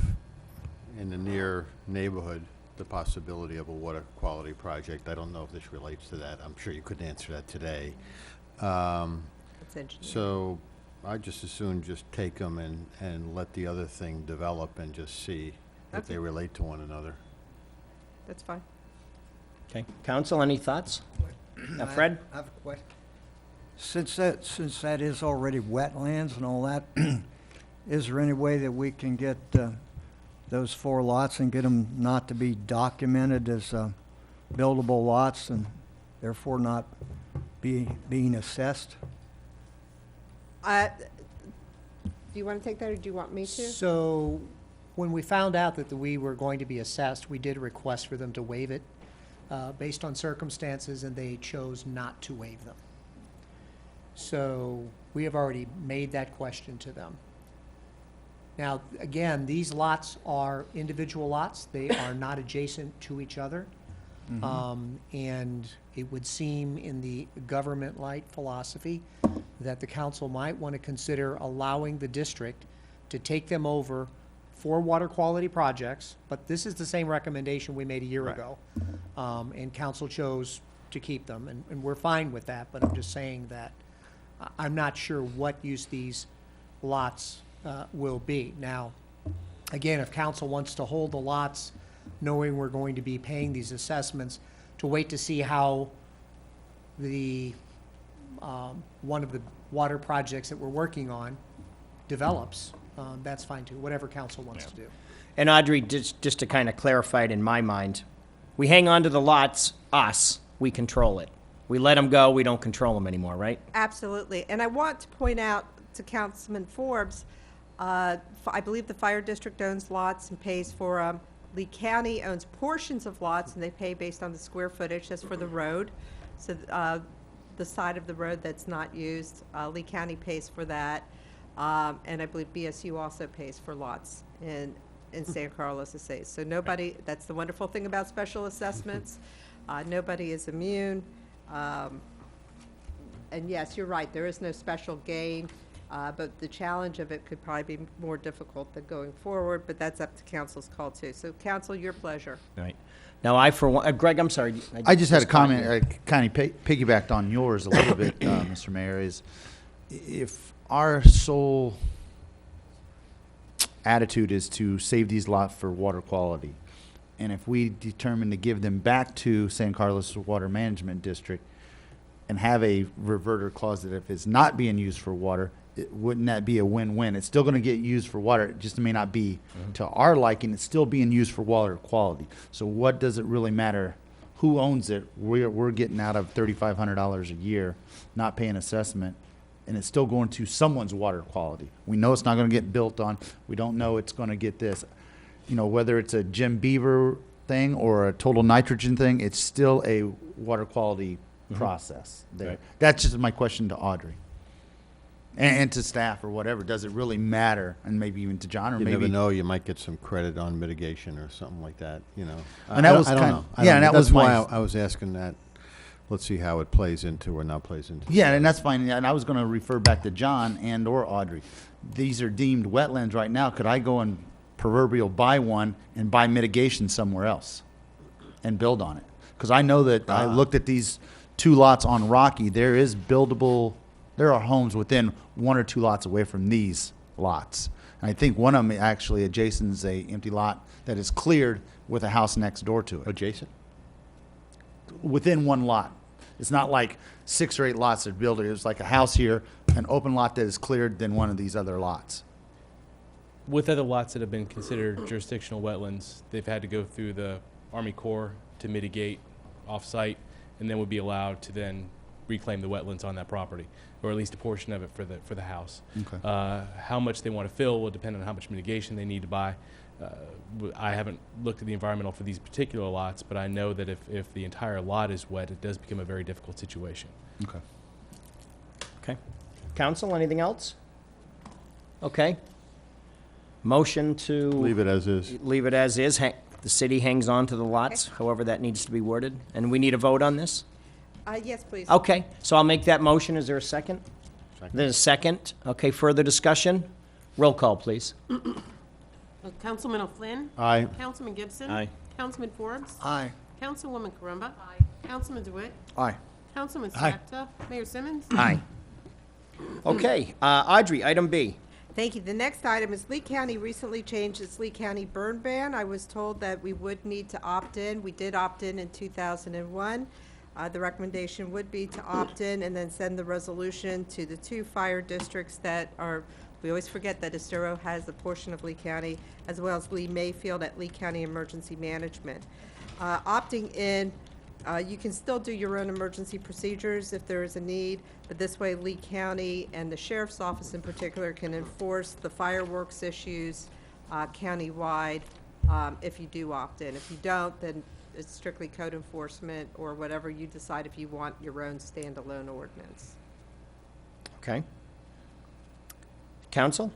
in the near neighborhood the possibility of a water quality project. I don't know if this relates to that. I'm sure you couldn't answer that today. So I just as soon just take them and let the other thing develop and just see if they relate to one another. That's fine. Okay. Council, any thoughts? Fred? I have a question. Since that is already wetlands and all that, is there any way that we can get those 4 lots and get them not to be documented as buildable lots and therefore not being assessed? Do you want to take that, or do you want me to? So when we found out that we were going to be assessed, we did request for them to waive it based on circumstances, and they chose not to waive them. So we have already made that question to them. Now, again, these lots are individual lots. They are not adjacent to each other. And it would seem in the government-like philosophy that the council might want to consider allowing the district to take them over for water quality projects, but this is the same recommendation we made a year ago. And council chose to keep them, and we're fine with that, but I'm just saying that I'm not sure what use these lots will be. Now, again, if council wants to hold the lots, knowing we're going to be paying these assessments, to wait to see how the, one of the water projects that we're working on develops, that's fine too, whatever council wants to do. And Audrey, just to kind of clarify it in my mind, we hang on to the lots, we control it. We let them go, we don't control them anymore, right? Absolutely. And I want to point out to Councilman Forbes, I believe the fire district owns lots and pays for them. Lee County owns portions of lots, and they pay based on the square footage. That's for the road. So the side of the road that's not used, Lee County pays for that. And I believe BSU also pays for lots in San Carlos Estates. So nobody, that's the wonderful thing about special assessments. Nobody is immune. And yes, you're right, there is no special gain. But the challenge of it could probably be more difficult than going forward, but that's up to council's call too. So council, your pleasure. Right. Now, I for one, Greg, I'm sorry. I just had a comment, kind of piggybacked on yours a little bit, Mr. Mayor, is if our sole attitude is to save these lots for water quality, and if we determine to give them back to San Carlos Water Management District and have a reverter clause that if it's not being used for water, wouldn't that be a win-win? It's still going to get used for water. It just may not be to our liking. It's still being used for water quality. So what does it really matter who owns it? We're getting out of $3,500 a year, not paying assessment, and it's still going to someone's water quality. We know it's not going to get built on. We don't know it's going to get this. You know, whether it's a Jim Beaver thing or a total nitrogen thing, it's still a water quality process there. Right. That's just my question to Audrey. And to staff or whatever, does it really matter? And maybe even to John, or You maybe never know, you might get some credit on mitigation or something like that, you know. And that was I don't kind- know. yeah, and that was That's why my- I was asking that. Let's see how it plays into or not plays into. Yeah, and that's fine. And I was going to refer back to John and or Audrey. These are deemed wetlands right now. Could I go and proverbial buy one and buy mitigation somewhere else and build on it? Because I know that I looked at these 2 lots on Rocky. There is buildable. There are homes within 1 or 2 lots away from these lots. And I think one of them actually adjacent is a empty lot that is cleared with a house next door to it. Adjacent? Within 1 lot. It's not like 6 or 8 lots that are built. It's like a house here, an open lot that is cleared, then one of these other lots. With other lots that have been considered jurisdictional wetlands, they've had to go through the Army Corps to mitigate off-site, and then would be allowed to then reclaim the wetlands on that property, or at least a portion of it for the house. Okay. How much they want to fill will depend on how much mitigation they need to buy. I haven't looked at the environmental for these particular lots, but I know that if the entire lot is wet, it does become a very difficult situation. Okay. Okay. Council, anything else? Okay. Motion to Leave it as is. leave it as is. The city hangs on to the lots, however that needs to be worded. And we need a vote on this? Yes, please. Okay, so I'll make that motion. Is there a second? There's a second. Okay, further discussion? Roll call, please. Councilman O'Flynn. Aye. Councilman Gibson. Aye. Councilman Forbes. Aye. Councilwoman Carumba. Councilman DeWitt. Aye. Councilman Aye. Slakta. Mayor Simmons. Aye. Okay, Audrey, item B. Thank you. The next item is Lee County recently changed its Lee County burn ban. I was told that we would need to opt in. We did opt in 2001. The recommendation would be to opt in and then send the resolution to the 2 fire districts that are, we always forget that Estero has a portion of Lee County, as well as Lee Mayfield at Lee County Emergency Management. Opting in, you can still do your own emergency procedures if there is a need, but this way Lee County and the Sheriff's Office in particular can enforce the fireworks issues countywide if you do opt in. If you don't, then it's strictly code enforcement or whatever you decide if you want your own standalone ordinance. Okay. Council?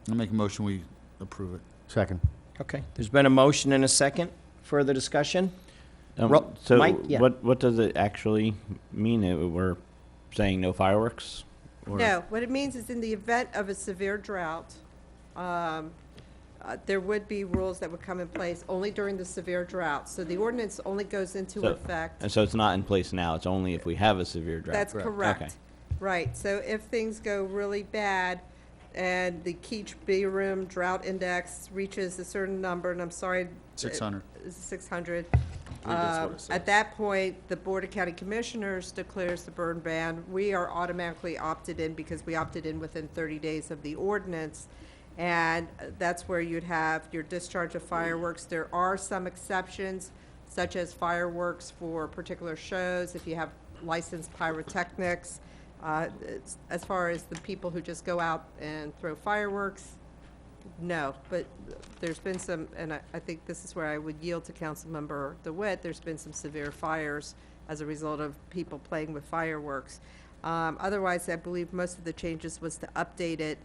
I'll make a motion, we approve it. Second. Okay, there's been a motion and a second. Further discussion? So Mike? Yeah. what does it actually mean? We're saying no fireworks? Or- No, what it means is in the event of a severe drought, there would be rules that would come in place only during the severe drought. So the ordinance only goes into So- effect. And so it's not in place now, it's only if we have a severe drought? That's Okay. correct. Right, so if things go really bad and the Keach B room drought index reaches a certain number, and I'm sorry. 600. 600. that's what it says. At that point, the Board of County Commissioners declares the burn ban. We are automatically opted in because we opted in within 30 days of the ordinance. And that's where you'd have your discharge of fireworks. There are some exceptions, such as fireworks for particular shows, if you have licensed pyrotechnics. As far as the people who just go out and throw fireworks, no. But there's been some, and I think this is where I would yield to Councilmember DeWitt, there's been some severe fires as a result of people playing with fireworks. Otherwise, I believe most of the changes was to update it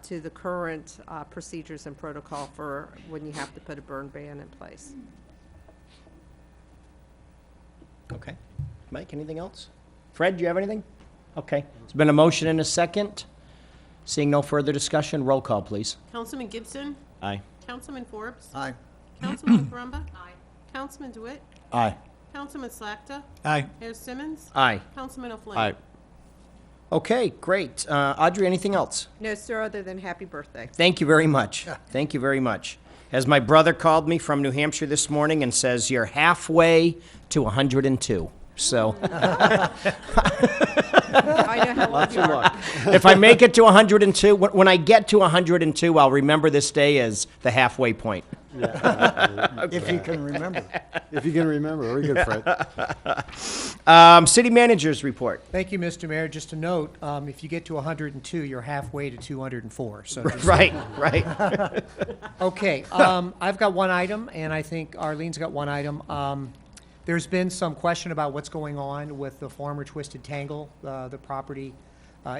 to the current procedures and protocol for when you have to put a burn ban in place. Okay. Mike, anything else? Fred, do you have anything? Okay. There's been a motion and a second. Seeing no further discussion, roll call, please. Councilman Gibson, Aye. Councilman Forbes, Aye. Councilwoman Caramba. Aye. Councilman DeWitt, Aye. Councilman Slakta, Aye. Mayor Simmons, Aye. Councilman O'Flynn. Aye. Okay, great. Audrey, anything else? No, sir, other than happy birthday. Thank you very much. Thank you very much. As my brother called me from New Hampshire this morning and says, you're halfway to 102. So I know how old you are. if I make it to 102, when I get to 102, I'll remember this day as the halfway point. If you can remember. If you can remember, very good, City Fred. managers report. Thank you, Mr. Mayor. Just a note, if you get to 102, you're halfway to 204. So just- Right, right. Okay, I've got one item, and I think Arlene's got one item. There's been some question about what's going on with the former Twisted Tangle, the property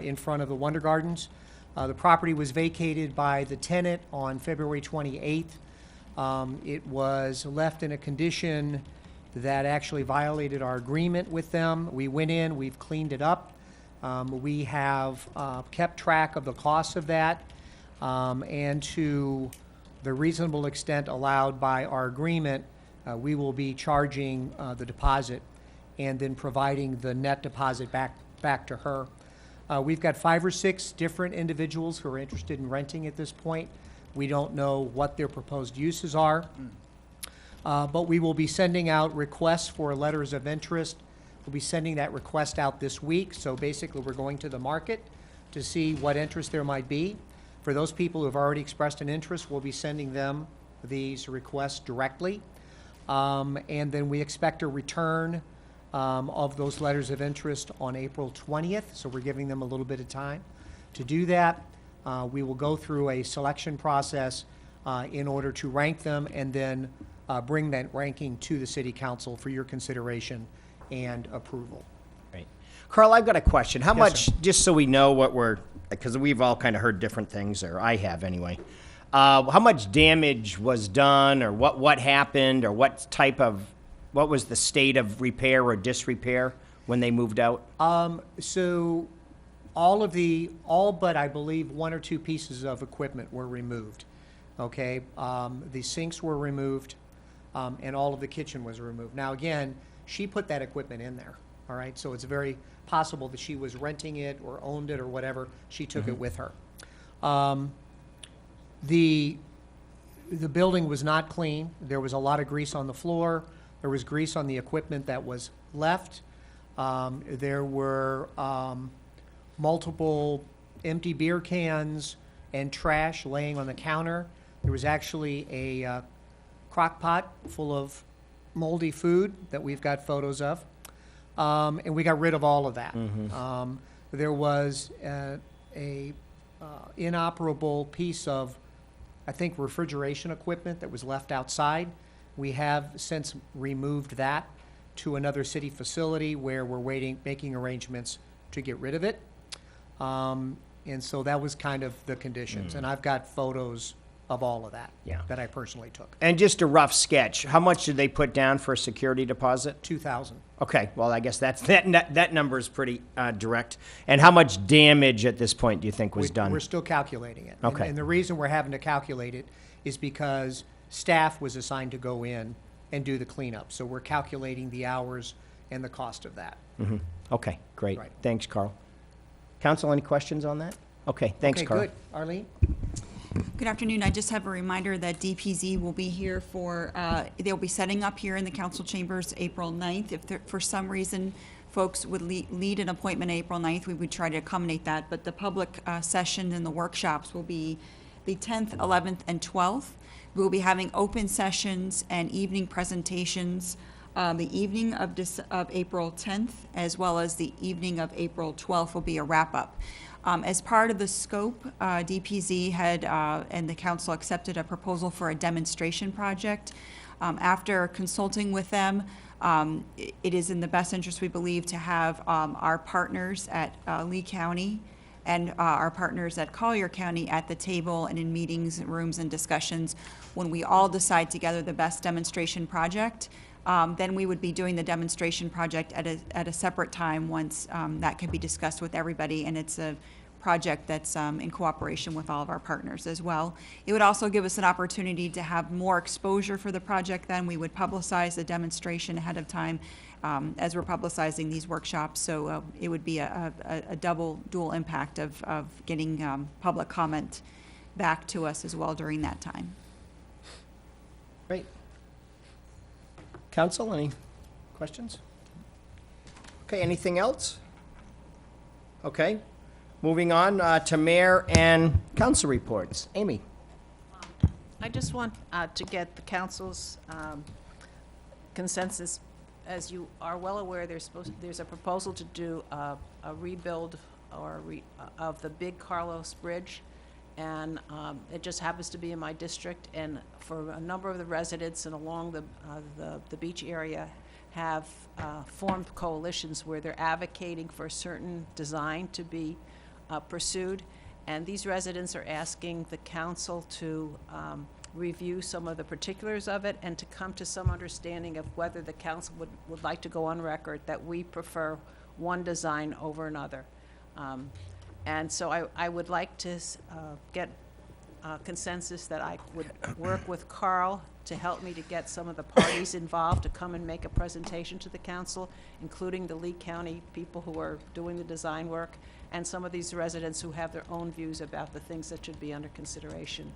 in front of the Wonder Gardens. The property was vacated by the tenant on February 28th. It was left in a condition that actually violated our agreement with them. We went in, we've cleaned it up. We have kept track of the costs of that, and to the reasonable extent allowed by our agreement, we will be charging the deposit and then providing the net deposit back to her. We've got 5 or 6 different individuals who are interested in renting at this point. We don't know what their proposed uses are, but we will be sending out requests for letters of interest. We'll be sending that request out this week, so basically we're going to the market to see what interest there might be. For those people who have already expressed an interest, we'll be sending them these requests directly. And then we expect a return of those letters of interest on April 20th, so we're giving them a little bit of time to do that. We will go through a selection process in order to rank them and then bring that ranking to the City Council for your consideration and approval. Right. Carl, I've got a question. How Yes, much, sir. just so we know what we're, because we've all kind of heard different things, or I have anyway. How much damage was done, or what happened, or what was the state of repair or disrepair when they moved out? So all but I believe 1 or 2 pieces of equipment were removed. Okay, the sinks were removed, and all of the kitchen was removed. Now again, she put that equipment in there, all right? So it's very possible that she was renting it or owned it or whatever. She took it with her. The building was not clean. There was a lot of grease on the floor. There was grease on the equipment that was left. There were multiple empty beer cans and trash laying on the counter. There was actually a crock pot full of moldy food that we've got photos of. And we got rid of all of that. There was a inoperable piece of, I think, refrigeration equipment that was left outside. We have since removed that to another city facility where we're making arrangements to get rid of it. And so that was kind of the conditions. And I've got photos of all of that Yeah. that I personally took. And just a rough sketch, how much did they put down for a security deposit? 2,000. Okay, well, I guess that number is pretty direct. And how much damage at this point do you think was done? We're still calculating it. Okay. And the reason we're having to calculate it is because staff was assigned to go in and do the cleanup. So we're calculating the hours and the cost of that. Okay, great. Right. Thanks, Carl. Council, any questions on that? Okay, thanks, Okay, Carl. good. Arlene? Good afternoon. I just have a reminder that DPZ will be here they'll be setting up here in the council chambers April 9th. If for some reason folks would lead an appointment April 9th, we would try to accommodate that. But the public session and the workshops will be the 10th, 11th, and 12th. We will be having open sessions and evening presentations the evening of April 10th, as well as the evening of April 12th will be a wrap-up. As part of the scope, DPZ had, and the council accepted a proposal for a demonstration project. After consulting with them, it is in the best interest, we believe, to have our partners at Lee County and our partners at Collier County at the table and in meetings, rooms, and discussions when we all decide together the best demonstration project. Then we would be doing the demonstration project at a separate time once that can be discussed with everybody, and it's a project that's in cooperation with all of our partners as well. It would also give us an opportunity to have more exposure for the project then. We would publicize the demonstration ahead of time as we're publicizing these workshops, so it would be a dual impact of getting public comment back to us as well during that time. Great. Council, any questions? Okay, anything else? Okay, moving on to mayor and council reports. Amy? I just want to get the council's consensus. As you are well aware, there's a proposal to do a rebuild of the big Carlos Bridge, and it just happens to be in my district, and for a number of the residents and along the beach area have formed coalitions where they're advocating for a certain design to be pursued, and these residents are asking the council to review some of the particulars of it and to come to some understanding of whether the council would like to go on record that we prefer one design over another. And so I would like to get consensus that I would work with Carl to help me to get some of the parties involved to come and make a presentation to the council, including the Lee County people who are doing the design work, and some of these residents who have their own views about the things that should be under consideration.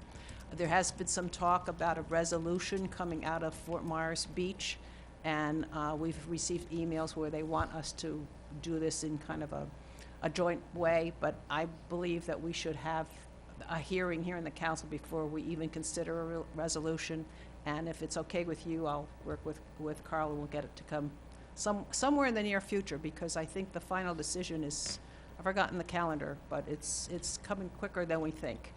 There has been some talk about a resolution coming out of Fort Myers Beach, and we've received emails where they want us to do this in kind of a joint way, but I believe that we should have a hearing here in the council before we even consider a resolution. And if it's okay with you, I'll work with Carl and we'll get it to come somewhere in the near future, because I think the final decision is, I've forgotten the calendar, but it's coming quicker than we think.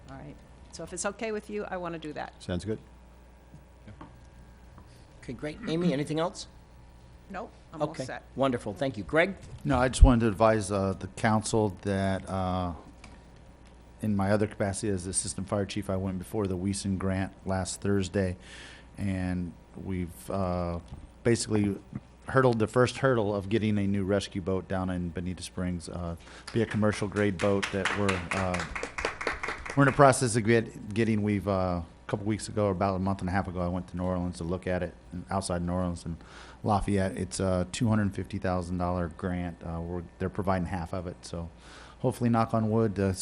All right. So if it's okay with you, I want to do that. Sounds good. Okay, great. Amy, anything else? Nope, I'm all Okay, set. wonderful. Thank you. Greg? No, I just wanted to advise the council that in my other capacity as assistant fire chief, I went before the Wiesen grant last Thursday, and we've basically hurdled the first hurdle of getting a new rescue boat down in Bonita Springs. Be a commercial grade boat that we're in the process of getting. We've a couple weeks ago, or about a month and a half ago, I went to New Orleans to look at it outside New Orleans and Lafayette. It's a $250,000 grant. They're providing half of it, so hopefully, knock on wood, the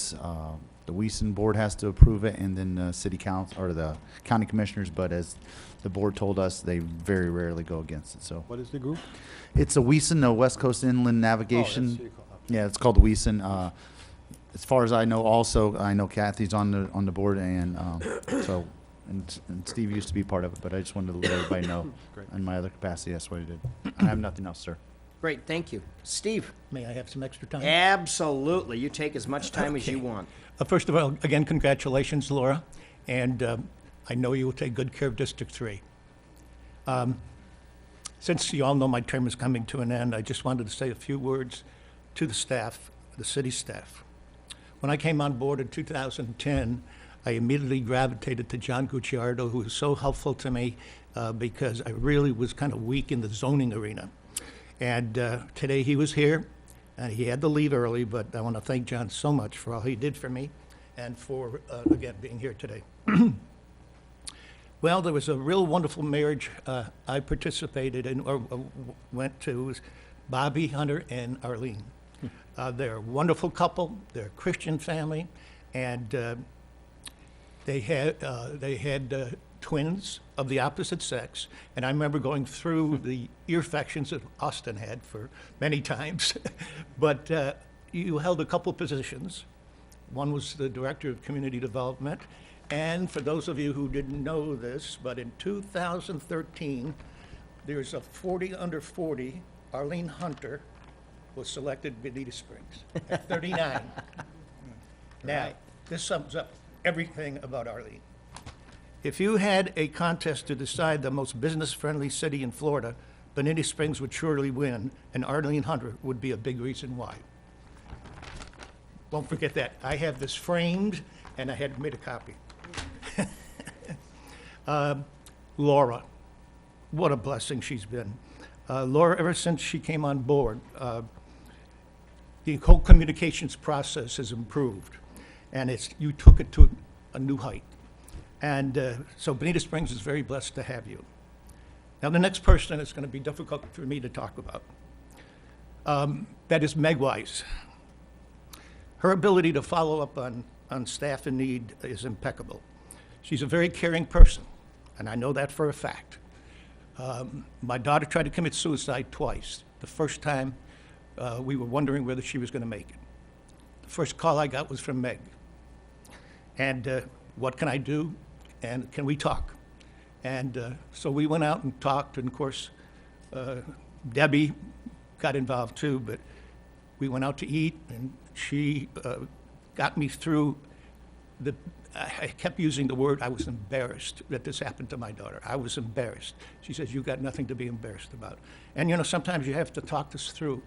Wiesen board has to approve it, and then the city council or the county commissioners. But as the board told us, they very rarely go against it. So What is the group? it's a Wiesen, the West Coast Inland Oh, Navigation. that's- Yeah, it's called Wiesen. As far as I know, also I know Kathy's on the board, and so and Steve used to be part of it. But I just wanted to let everybody know. Great. In my other capacity, that's what I did. I have nothing else, sir. Great, thank you. Steve? May I have some extra time? Absolutely. You take as much time as you Okay. want. First of all, again, congratulations, Laura, and I know you will take good care of District 3. Since you all know my term is coming to an end, I just wanted to say a few words to the staff the city staff. When I came on board in 2010, I immediately gravitated to John Gucciardo, who was so helpful to me because I really was kind of weak in the zoning arena. And today he was here, and he had to leave early, but I want to thank John so much for all he did for me and for, again, being here today. Well, there was a real wonderful marriage I participated in or went to. It was Bobby Hunter and Arlene. They're a wonderful couple. They're a Christian family, and they had twins of the opposite sex. And I remember going through the ear infections that Austin had for many times. But you held a couple positions. One was the director of community development. And for those of you who didn't know this, but in 2013, there's a 40 under 40, Arlene Hunter was selected Bonita Springs at 39. Now, this sums up everything about Arlene. If you had a contest to decide the most business-friendly city in Florida, Bonita Springs would surely win, and Arlene Hunter would be a big reason why. Won't forget that. I have this framed, and I had made a copy. Laura, what a blessing she's been. Laura, ever since she came on board, the whole communications process has improved, and you took it to a new height. And so Bonita Springs is very blessed to have you. Now, the next person is going to be difficult for me to talk about. That is Meg Wise. Her ability to follow up on staff in need is impeccable. She's a very caring person, and I know that for a fact. My daughter tried to commit suicide twice. The first time, we were wondering whether she was going to make it. The first call I got was from Meg. And what can I do? And can we talk? And so we went out and talked, and of course, Debbie got involved too, but we went out to eat, and she got me through I kept using the word, I was embarrassed that this happened to my daughter. I was embarrassed. She says, you've got nothing to be embarrassed about. And you know, sometimes you have to talk this through.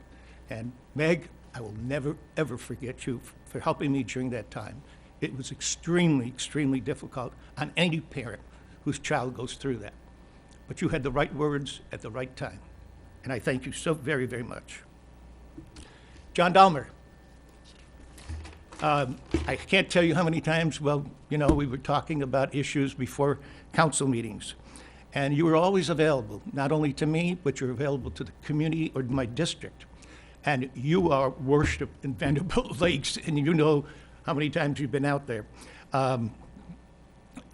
And Meg, I will never, ever forget you for helping me during that time. It was extremely, extremely difficult on any parent whose child goes through that. But you had the right words at the right time. And I thank you so very, very much. John Dahmer. I can't tell you how many times, well, you know, we were talking about issues before council meetings. And you were always available, not only to me, but you're available to the community or my district. And you are worshipped in Vanderbilt Lakes, and you know how many times you've been out there.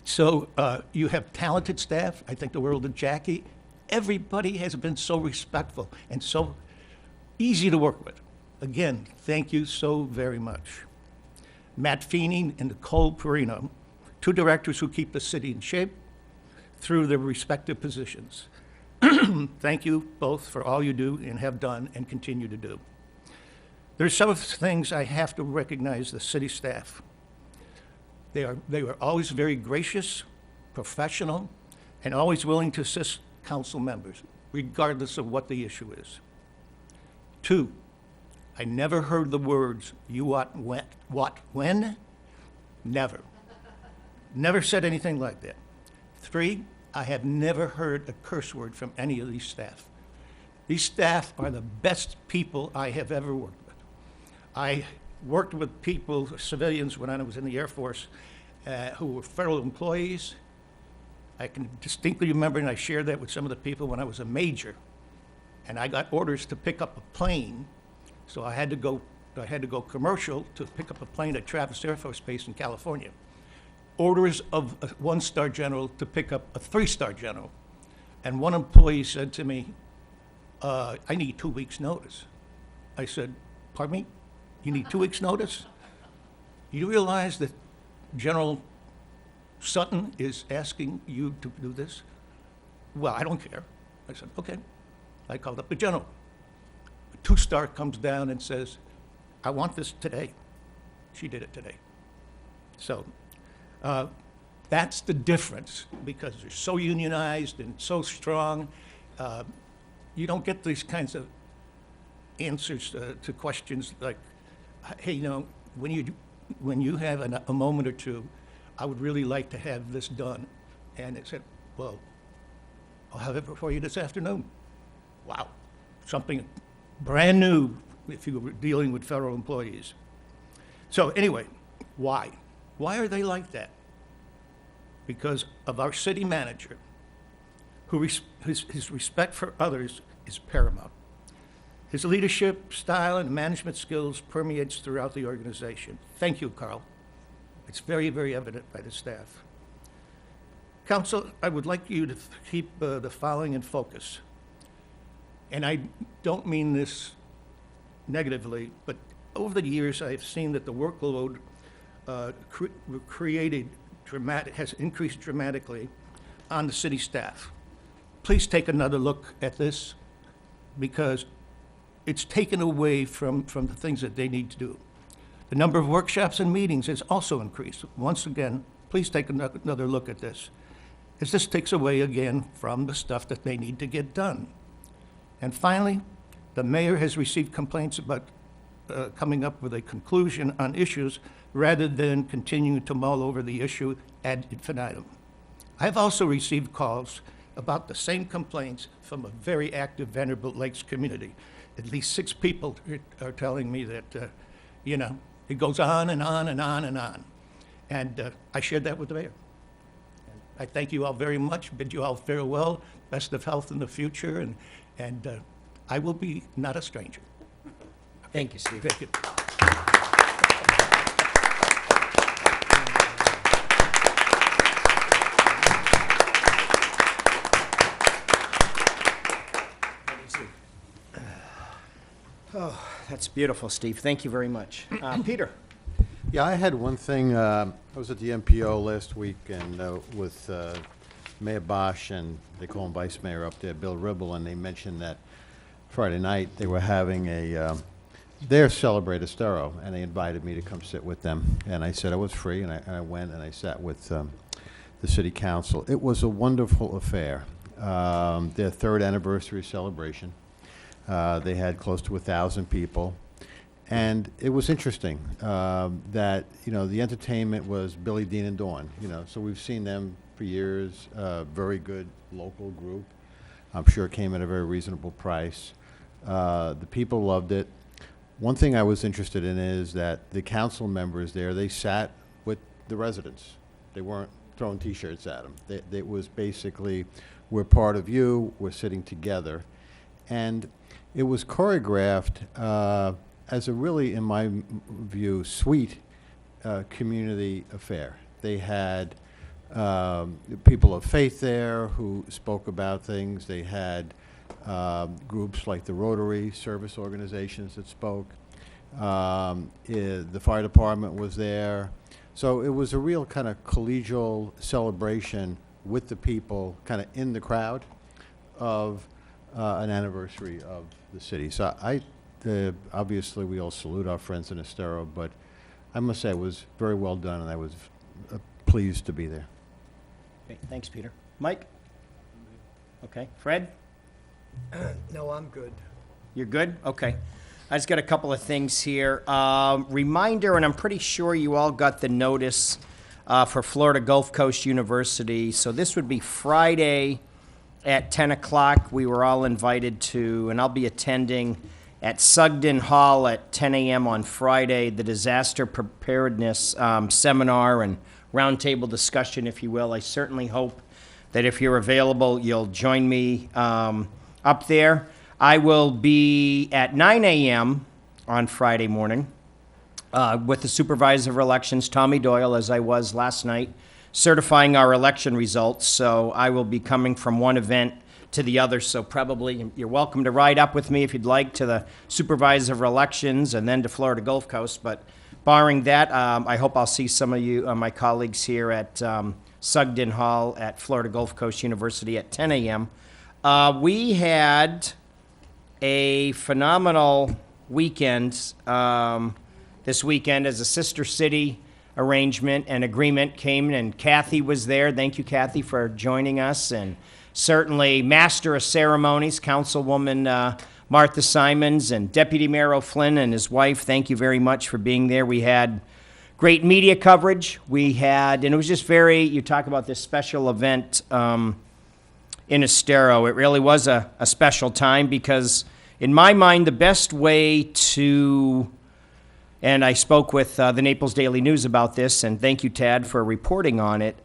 So you have talented staff. I think the world of Jackie. Everybody has been so respectful and so easy to work with. Again, thank you so very much. Matt Feeney and Nicole Perino, two directors who keep the city in shape through their respective positions. Thank you both for all you do and have done and continue to do. There's some things I have to recognize the city staff. They are always very gracious, professional, and always willing to assist council members, regardless of what the issue is. 2, I never heard the words, you what, when? Never. Never said anything like that. 3, I have never heard a curse word from any of these staff. These staff are the best people I have ever worked with. I worked with people, civilians, when I was in the Air Force, who were federal employees. I can distinctly remember, and I shared that with some of the people when I was a major, and I got orders to pick up a plane. So I had to go commercial to pick up a plane at Travis Air Force Base in California. Orders of a 1-star general to pick up a 3-star general. And one employee said to me, I need 2 weeks' notice. I said, pardon me? You need 2 weeks' notice? You realize that General Sutton is asking you to do this? Well, I don't care. I said, okay. I called up the general. 2-star comes down and says, I want this today. She did it today. So that's the difference, because they're so unionized and so strong. You don't get these kinds of answers to questions like hey, you know, when you have a moment or two, I would really like to have this done. And it said, well, I'll have it for you this afternoon. Wow, something brand new if you were dealing with federal employees. So anyway, why? Why are they like that? Because of our city manager, his respect for others is paramount. His leadership style and management skills permeates throughout the organization. Thank you, Carl. It's very, very evident by the staff. Council, I would like you to keep the following in focus. And I don't mean this negatively, but over the years, I have seen that the workload has increased dramatically on the city staff. Please take another look at this, because it's taken away from the things that they need to do. The number of workshops and meetings has also increased. Once again, please take another look at this, as this takes away again from the stuff that they need to get done. And finally, the mayor has received complaints about coming up with a conclusion on issues rather than continuing to mull over the issue ad infinitum. I have also received calls about the same complaints from a very active Vanderbilt Lakes community. At least 6 people are telling me that, you know, it goes on and on and on and on. And I shared that with the mayor. I thank you all very much, bid you all farewell, best of health in the future, and I will be not a stranger. Thank you, Steve. Thank you. Oh, that's beautiful, Steve. Thank you very much. Peter? Yeah, I had one thing. I was at the MPO last week and with Mayor Bosch and they call him Vice Mayor up there, Bill Ribble, and they mentioned that Friday night they were having their Celebrate Estero, and they invited me to come sit with them. And I said I was free, and I went and I sat with the city council. It was a wonderful affair. Their 3rd anniversary celebration. They had close to 1,000 people. And it was interesting that, you know, the entertainment was Billy Dean and Dawn, you know, so we've seen them for years, very good local group. I'm sure it came at a very reasonable price. The people loved it. One thing I was interested in is that the council members there, they sat with the residents. They weren't throwing T-shirts at them. It was basically, we're part of you, we're sitting together. And it was choreographed as a really, in my view, sweet community affair. They had people of faith there who spoke about things. They had groups like the Rotary service organizations that spoke. The fire department was there. So it was a real kind of collegial celebration with the people kind of in the crowd of an anniversary of the city. So obviously we all salute our friends in Estero, but I must say it was very well done, and I was pleased to be there. Okay, thanks, Peter. Mike? Okay. Fred? No, I'm good. You're good? Okay. I just got a couple of things here. Reminder, and I'm pretty sure you all got the notice for Florida Gulf Coast University. So this would be Friday at 10 o'clock. We were all invited to, and I'll be attending at Sugden Hall at 10 a.m. on Friday, the disaster preparedness seminar and roundtable discussion, if you will. I certainly hope that if you're available, you'll join me up there. I will be at 9 a.m. on Friday morning with the Supervisor of Elections, Tommy Doyle, as I was last night, certifying our election results. So I will be coming from one event to the other. So probably you're welcome to ride up with me if you'd like to the Supervisor of Elections and then to Florida Gulf Coast. But barring that, I hope I'll see some of you, my colleagues here at Sugden Hall at Florida Gulf Coast University at 10 a.m. We had a phenomenal weekend this weekend as a sister city arrangement and agreement came, and Kathy was there. Thank you, Kathy, for joining us, and certainly Master of Ceremonies, Councilwoman Martha Simons and Deputy Mayor O'Flynn and his wife, thank you very much for being there. We had great media coverage. We had, and it was just very, you talk about this special event in Estero. It really was a special time because, in my mind, the best way to, and I spoke with the Naples Daily News about this, and thank you, Tad, for reporting on it.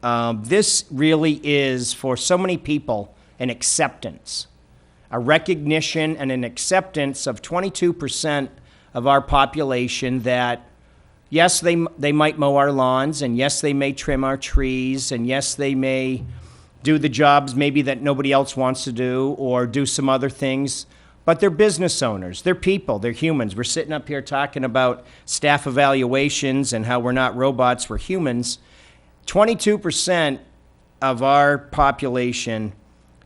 This really is, for so many people, an acceptance, a recognition and an acceptance of 22% of our population that, yes, they might mow our lawns, and yes, they may trim our trees, and yes, they may do the jobs maybe that nobody else wants to do or do some other things. But they're business owners, they're people, they're humans. We're sitting up here talking about staff evaluations and how we're not robots, we're humans. 22% of our population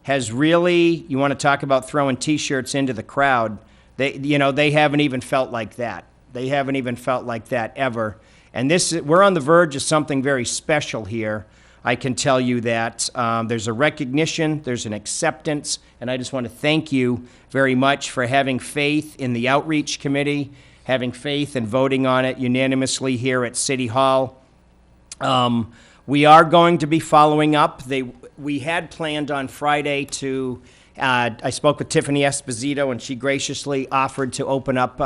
has really, you want to talk about throwing T-shirts into the crowd, they haven't even felt like that. They haven't even felt like that ever. And we're on the verge of something very special here. I can tell you that there's a recognition, there's an acceptance, and I just want to thank you very much for having faith in the Outreach Committee, having faith and voting on it unanimously here at City Hall. We are going to be following up. We had planned on Friday to, I spoke with Tiffany Esposito, and she graciously offered to open up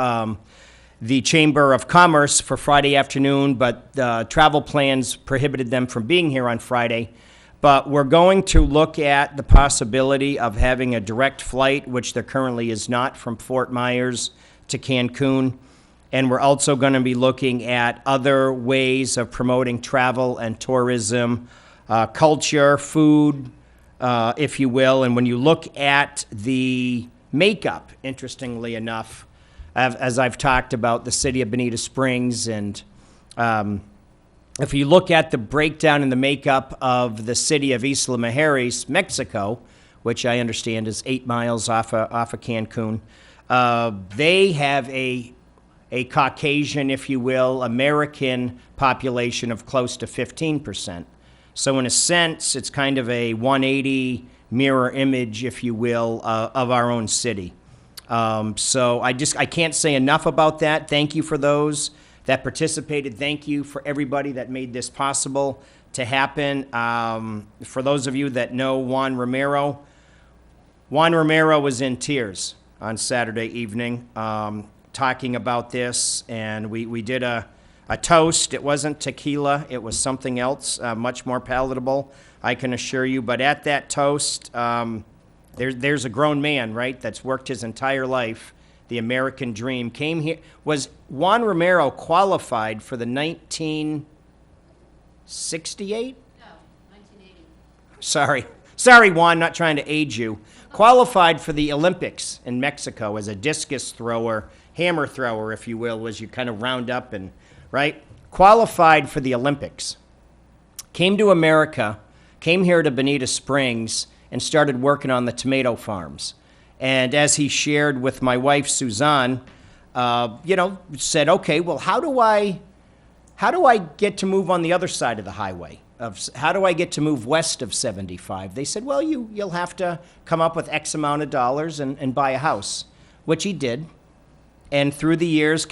the Chamber of Commerce for Friday afternoon, but travel plans prohibited them from being here on Friday. But we're going to look at the possibility of having a direct flight, which there currently is not, from Fort Myers to Cancun. And we're also going to be looking at other ways of promoting travel and tourism, culture, food, if you will. And when you look at the makeup, interestingly enough, as I've talked about the city of Bonita Springs, and if you look at the breakdown in the makeup of the city of Isla Mujeres, Mexico, which I understand is 8 miles off of Cancun, they have a Caucasian, if you will, American population of close to 15%. So in a sense, it's kind of a 180 mirror image, if you will, of our own city. So I can't say enough about that. Thank you for those that participated. Thank you for everybody that made this possible to happen. For those of you that know Juan Romero was in tears on Saturday evening talking about this, and we did a toast. It wasn't tequila. It was something else, much more palatable, I can assure you. But at that toast, there's a grown man, right, that's worked his entire life, the American dream, came here. Was Juan Romero qualified for the 1968? No, 1980. Sorry, Juan, not trying to age you. Qualified for the Olympics in Mexico as a discus thrower, hammer thrower, if you will, was you kind of round up and, right? Qualified for the Olympics. Came to America, came here to Bonita Springs, and started working on the tomato farms. And as he shared with my wife, Suzanne, said, okay, well, how do I get to move on the other side of the highway? How do I get to move west of 75? They said, well, you'll have to come up with X amount of dollars and buy a house, which he did. And through the years,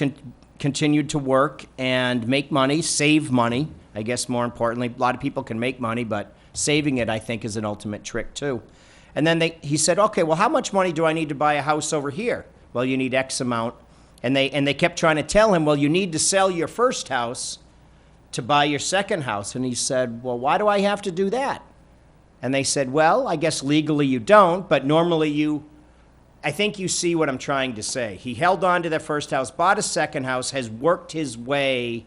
continued to work and make money, save money. I guess more importantly, a lot of people can make money, but saving it, I think, is an ultimate trick too. And then he said, okay, well, how much money do I need to buy a house over here? Well, you need X amount. And they kept trying to tell him, well, you need to sell your first house to buy your second house. And he said, well, why do I have to do that? And they said, well, I guess legally you don't, but normally I think you see what I'm trying to say. He held on to that first house, bought a second house, has worked his way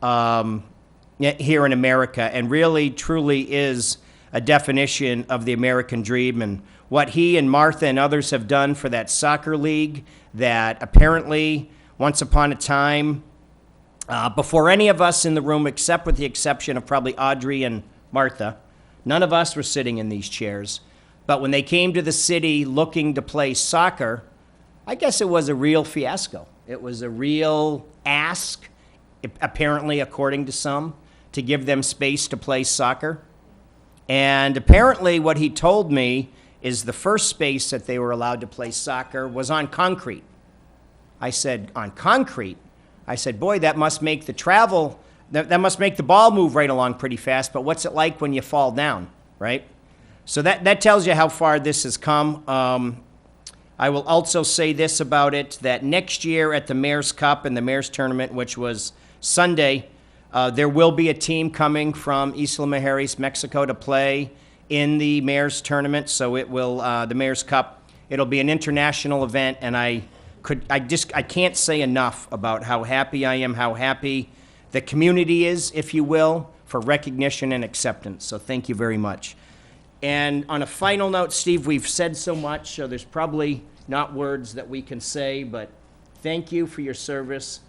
here in America, and really, truly is a definition of the American dream, and what he and Martha and others have done for that soccer league that apparently, once upon a time, before any of us in the room, except with the exception of probably Audrey and Martha, none of us were sitting in these chairs. But when they came to the city looking to play soccer, I guess it was a real fiasco. It was a real ask, apparently, according to some, to give them space to play soccer. And apparently what he told me is the first space that they were allowed to play soccer was on concrete. I said, on concrete? I said, boy, that must make the travel, that must make the ball move right along pretty fast, but what's it like when you fall down, right? So that tells you how far this has come. I will also say this about it, that next year at the Mayor's Cup and the Mayor's Tournament, which was Sunday, there will be a team coming from Isla Mujeres, Mexico, to play in the Mayor's Tournament. So it will, the Mayor's Cup, it'll be an international event, and I can't say enough about how happy I am, how happy the community is, if you will, for recognition and acceptance. So thank you very much. And on a final note, Steve, we've said so much, so there's probably not words that we can say, but thank you for your service,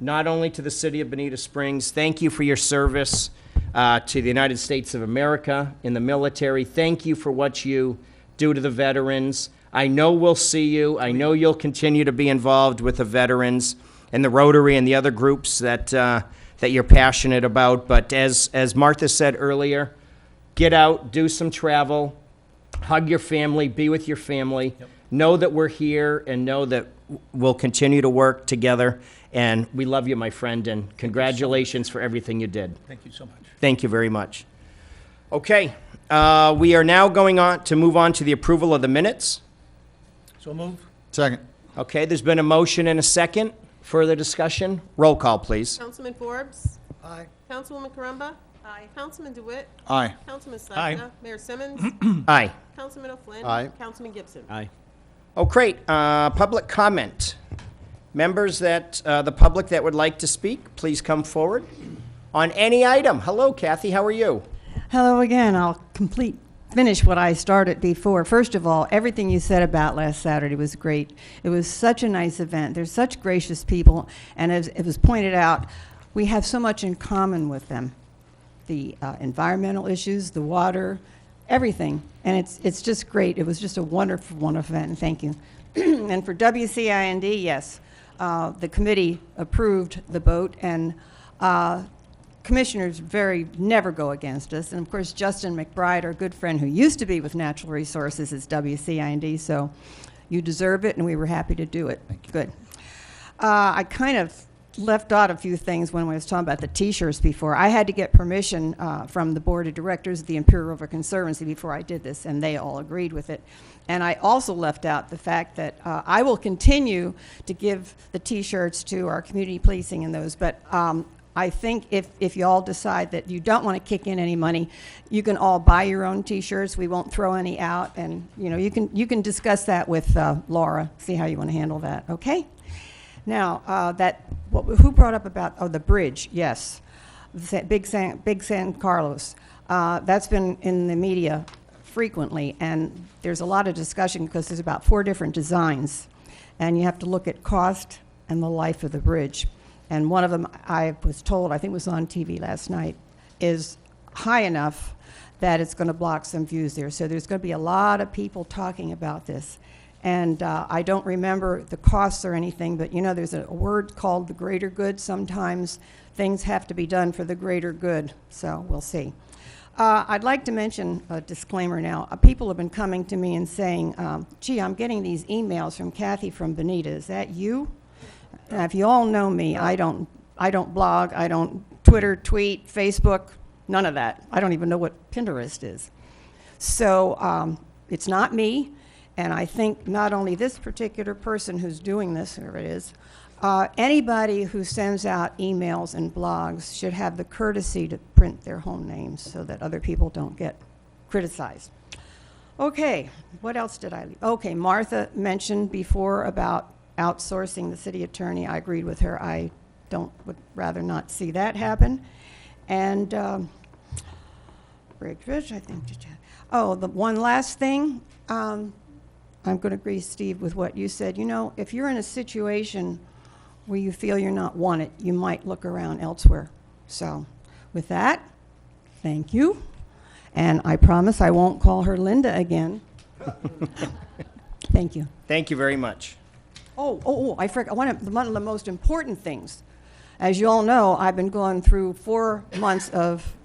not only to the city of Bonita Springs, thank you for your service to the United States of America in the military. Thank you for what you do to the veterans. I know we'll see you. I know you'll continue to be involved with the veterans and the Rotary and the other groups that that you're passionate about. But as Martha said earlier, get out, do some travel, hug your family, be with your family. Yep. Know that we're here and know that we'll continue to work together. And we love you, my friend, and congratulations for everything you did. Thank you so much. Thank you very much. Okay, we are now going on to move on to the approval of the minutes. So move. Second. Okay, there's been a motion and a second. Further discussion? Roll call, please. Councilman Forbes? Aye. Councilwoman Caramba? Aye. Councilman DeWitt? Aye. Councilman Slakta? Aye. Mayor Simmons? Aye. Councilman O'Flynn? Aye. Councilman Gibson? Aye. Oh, great. Public comment. Members that, the public that would like to speak, please come forward on any item. Hello, Kathy, how are you? Hello again. I'll finish what I started before. First of all, everything you said about last Saturday was great. It was such a nice event. There's such gracious people, and as it was pointed out, we have so much in common with them. The environmental issues, the water, everything, and it's just great. It was just a wonderful, wonderful event, and thank you. And for WCIND, yes, the committee approved the boat, and commissioners never go against us. And of course, Justin McBride, our good friend who used to be with Natural Resources, is WCIND, so you deserve it, and we were happy to do it. Thank you. Good. I kind of left out a few things when I was talking about the T-shirts before. I had to get permission from the board of directors of the Imperial River Conservancy before I did this, and they all agreed with it. And I also left out the fact that I will continue to give the T-shirts to our community policing and those, but I think if you all decide that you don't want to kick in any money, you can all buy your own T-shirts. We won't throw any out, and you can discuss that with Laura, see how you want to handle that, okay? Now, who brought up about, the bridge, yes, Big San Carlos. That's been in the media frequently, and there's a lot of discussion because there's about 4 different designs, and you have to look at cost and the life of the bridge. And one of them, I was told, I think it was on TV last night, is high enough that it's going to block some views there. So there's going to be a lot of people talking about this. And I don't remember the costs or anything, but there's a word called the greater good. Sometimes things have to be done for the greater good, so we'll see. I'd like to mention a disclaimer now. People have been coming to me and saying, gee, I'm getting these emails from Kathy from Bonita. Is that you? Now, if you all know me, I don't blog, I don't Twitter, tweet, Facebook, none of that. I don't even know what Pinterest is. So it's not me. And I think not only this particular person who's doing this, whoever it is, anybody who sends out emails and blogs should have the courtesy to print their home names so that other people don't get criticized. Okay, what else did I leave? Okay, Martha mentioned before about outsourcing the city attorney. I agreed with her. I would rather not see that happen. And Bridge, I think. Oh, the one last thing. I'm going to agree, Steve, with what you said. If you're in a situation where you feel you're not wanted, you might look around elsewhere. So with that, thank you. And I promise I won't call her Linda again. Thank you. Thank you very much. I forgot. One of the most important things. As you all know, I've been going through 4 months of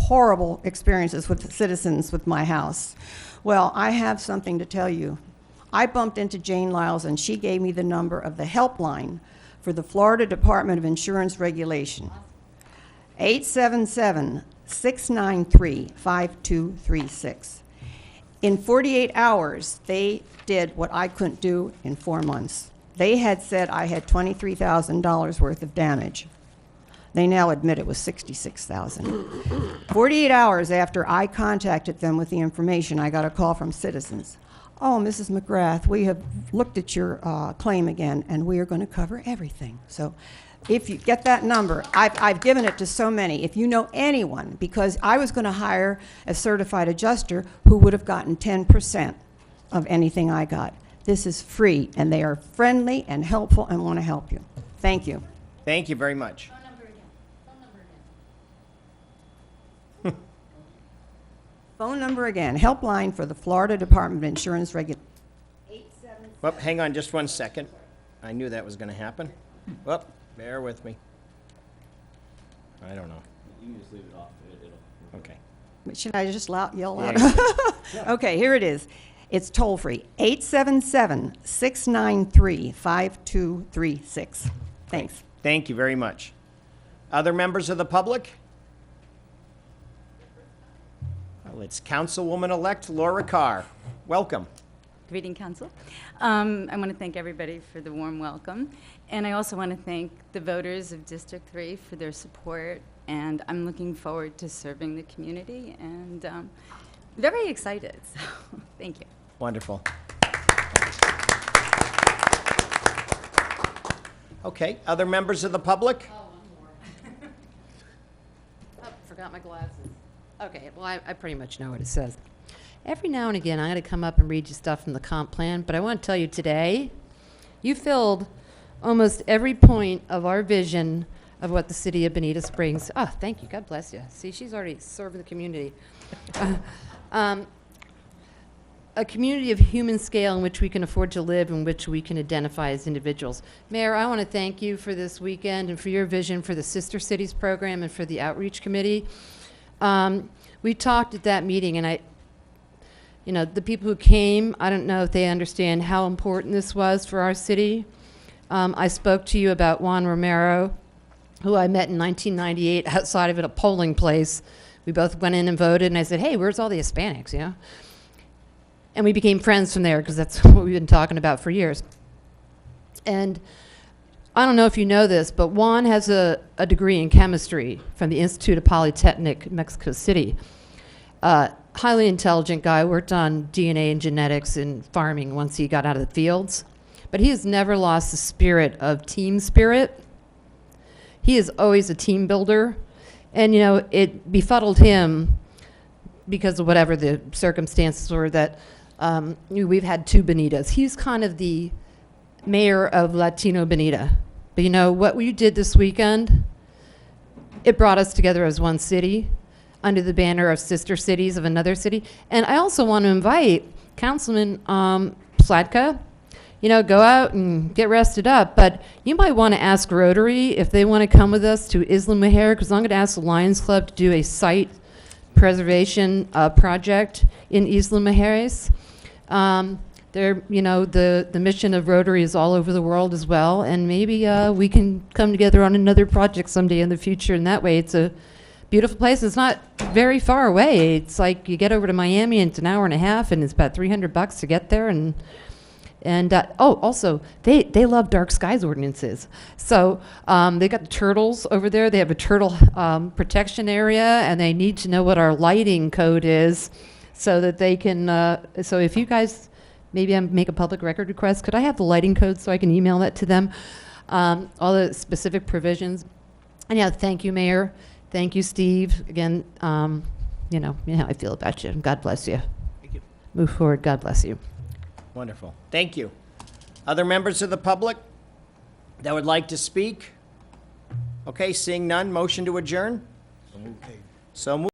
horrible experiences with citizens with my house. Well, I have something to tell you. I bumped into Jane Lyles, and she gave me the number of the helpline for the Florida Department of Insurance Regulation. 877-693-5236. In 48 hours, they did what I couldn't do in 4 months. They had said I had $23,000 worth of damage. They now admit it was $66,000. 48 hours after I contacted them with the information, I got a call from Citizens. Oh, Mrs. McGrath, we have looked at your claim again, and we are going to cover everything. So if you get that number, I've given it to so many. If you know anyone, because I was going to hire a certified adjuster who would have gotten 10% of anything I got. This is free, and they are friendly and helpful and want to help you. Thank you. Thank you very much. Phone number again, helpline for the Florida Department of Insurance Regulation. Well, hang on just one second. I knew that was going to happen. Well, bear with me. I don't know. You can just leave it off. Okay. Should I just yell Yeah, out? go Okay, here it is. It's toll-free, 877-693-5236. Thanks. Thank you very much. Other members of the public? Well, it's Councilwoman-elect Laura Carr. Welcome. Good evening, Council. I want to thank everybody for the warm welcome, and I also want to thank the voters of District 3 for their support, and I'm looking forward to serving the community, and very excited, so thank you. Wonderful. Okay, other members of the public? Oh, one more. Oh, forgot my glasses. Okay, well, I pretty much know what it says. Every now and again, I'm going to come up and read you stuff from the comp plan, but I want to tell you today, you filled almost every point of our vision of what the city of Bonita Springs. Oh, thank you. God bless you. See, she's already serving the community. A community of human scale in which we can afford to live, in which we can identify as individuals. Mayor, I want to thank you for this weekend and for your vision for the Sister Cities program and for the outreach committee. We talked at that meeting, and the people who came, I don't know if they understand how important this was for our city. I spoke to you about Juan Romero, who I met in 1998 outside of a polling place. We both went in and voted, and I said, hey, where's all the Hispanics, you know? And we became friends from there, because that's what we've been talking about for years. And I don't know if you know this, but Juan has a degree in chemistry from the Institute of Polytechnic, Mexico City. Highly intelligent guy, worked on DNA and genetics and farming once he got out of the fields. But he has never lost the spirit of team spirit. He is always a team builder. And, it befuddled him because of whatever the circumstances were that we've had two Bonitas. He's kind of the mayor of Latino Bonita. But what we did this weekend, it brought us together as one city under the banner of sister cities of another city. And I also want to invite Councilman Sladka, go out and get rested up. But you might want to ask Rotary if they want to come with us to Isla Mujer, because I'm going to ask the Lions Club to do a site preservation project in Isla Mujeres. The mission of Rotary is all over the world as well, and maybe we can come together on another project someday in the future, and that way it's a beautiful place. It's not very far away. It's like you get over to Miami and it's an hour and a half, and it's about $300 to get there, and also, they love dark skies ordinances. So they got the turtles over there. They have a turtle protection area, and they need to know what our lighting code is so that they can, so if you guys, maybe I make a public record request, could I have the lighting code so I can email that to them? All the specific provisions. And yeah, thank you, Mayor. Thank you, Steve. Again, you know how I feel about you. God bless you. Thank you. Move forward. God bless you. Wonderful. Thank you. Other members of the public that would like to speak? Okay, seeing none, motion to adjourn? So moved.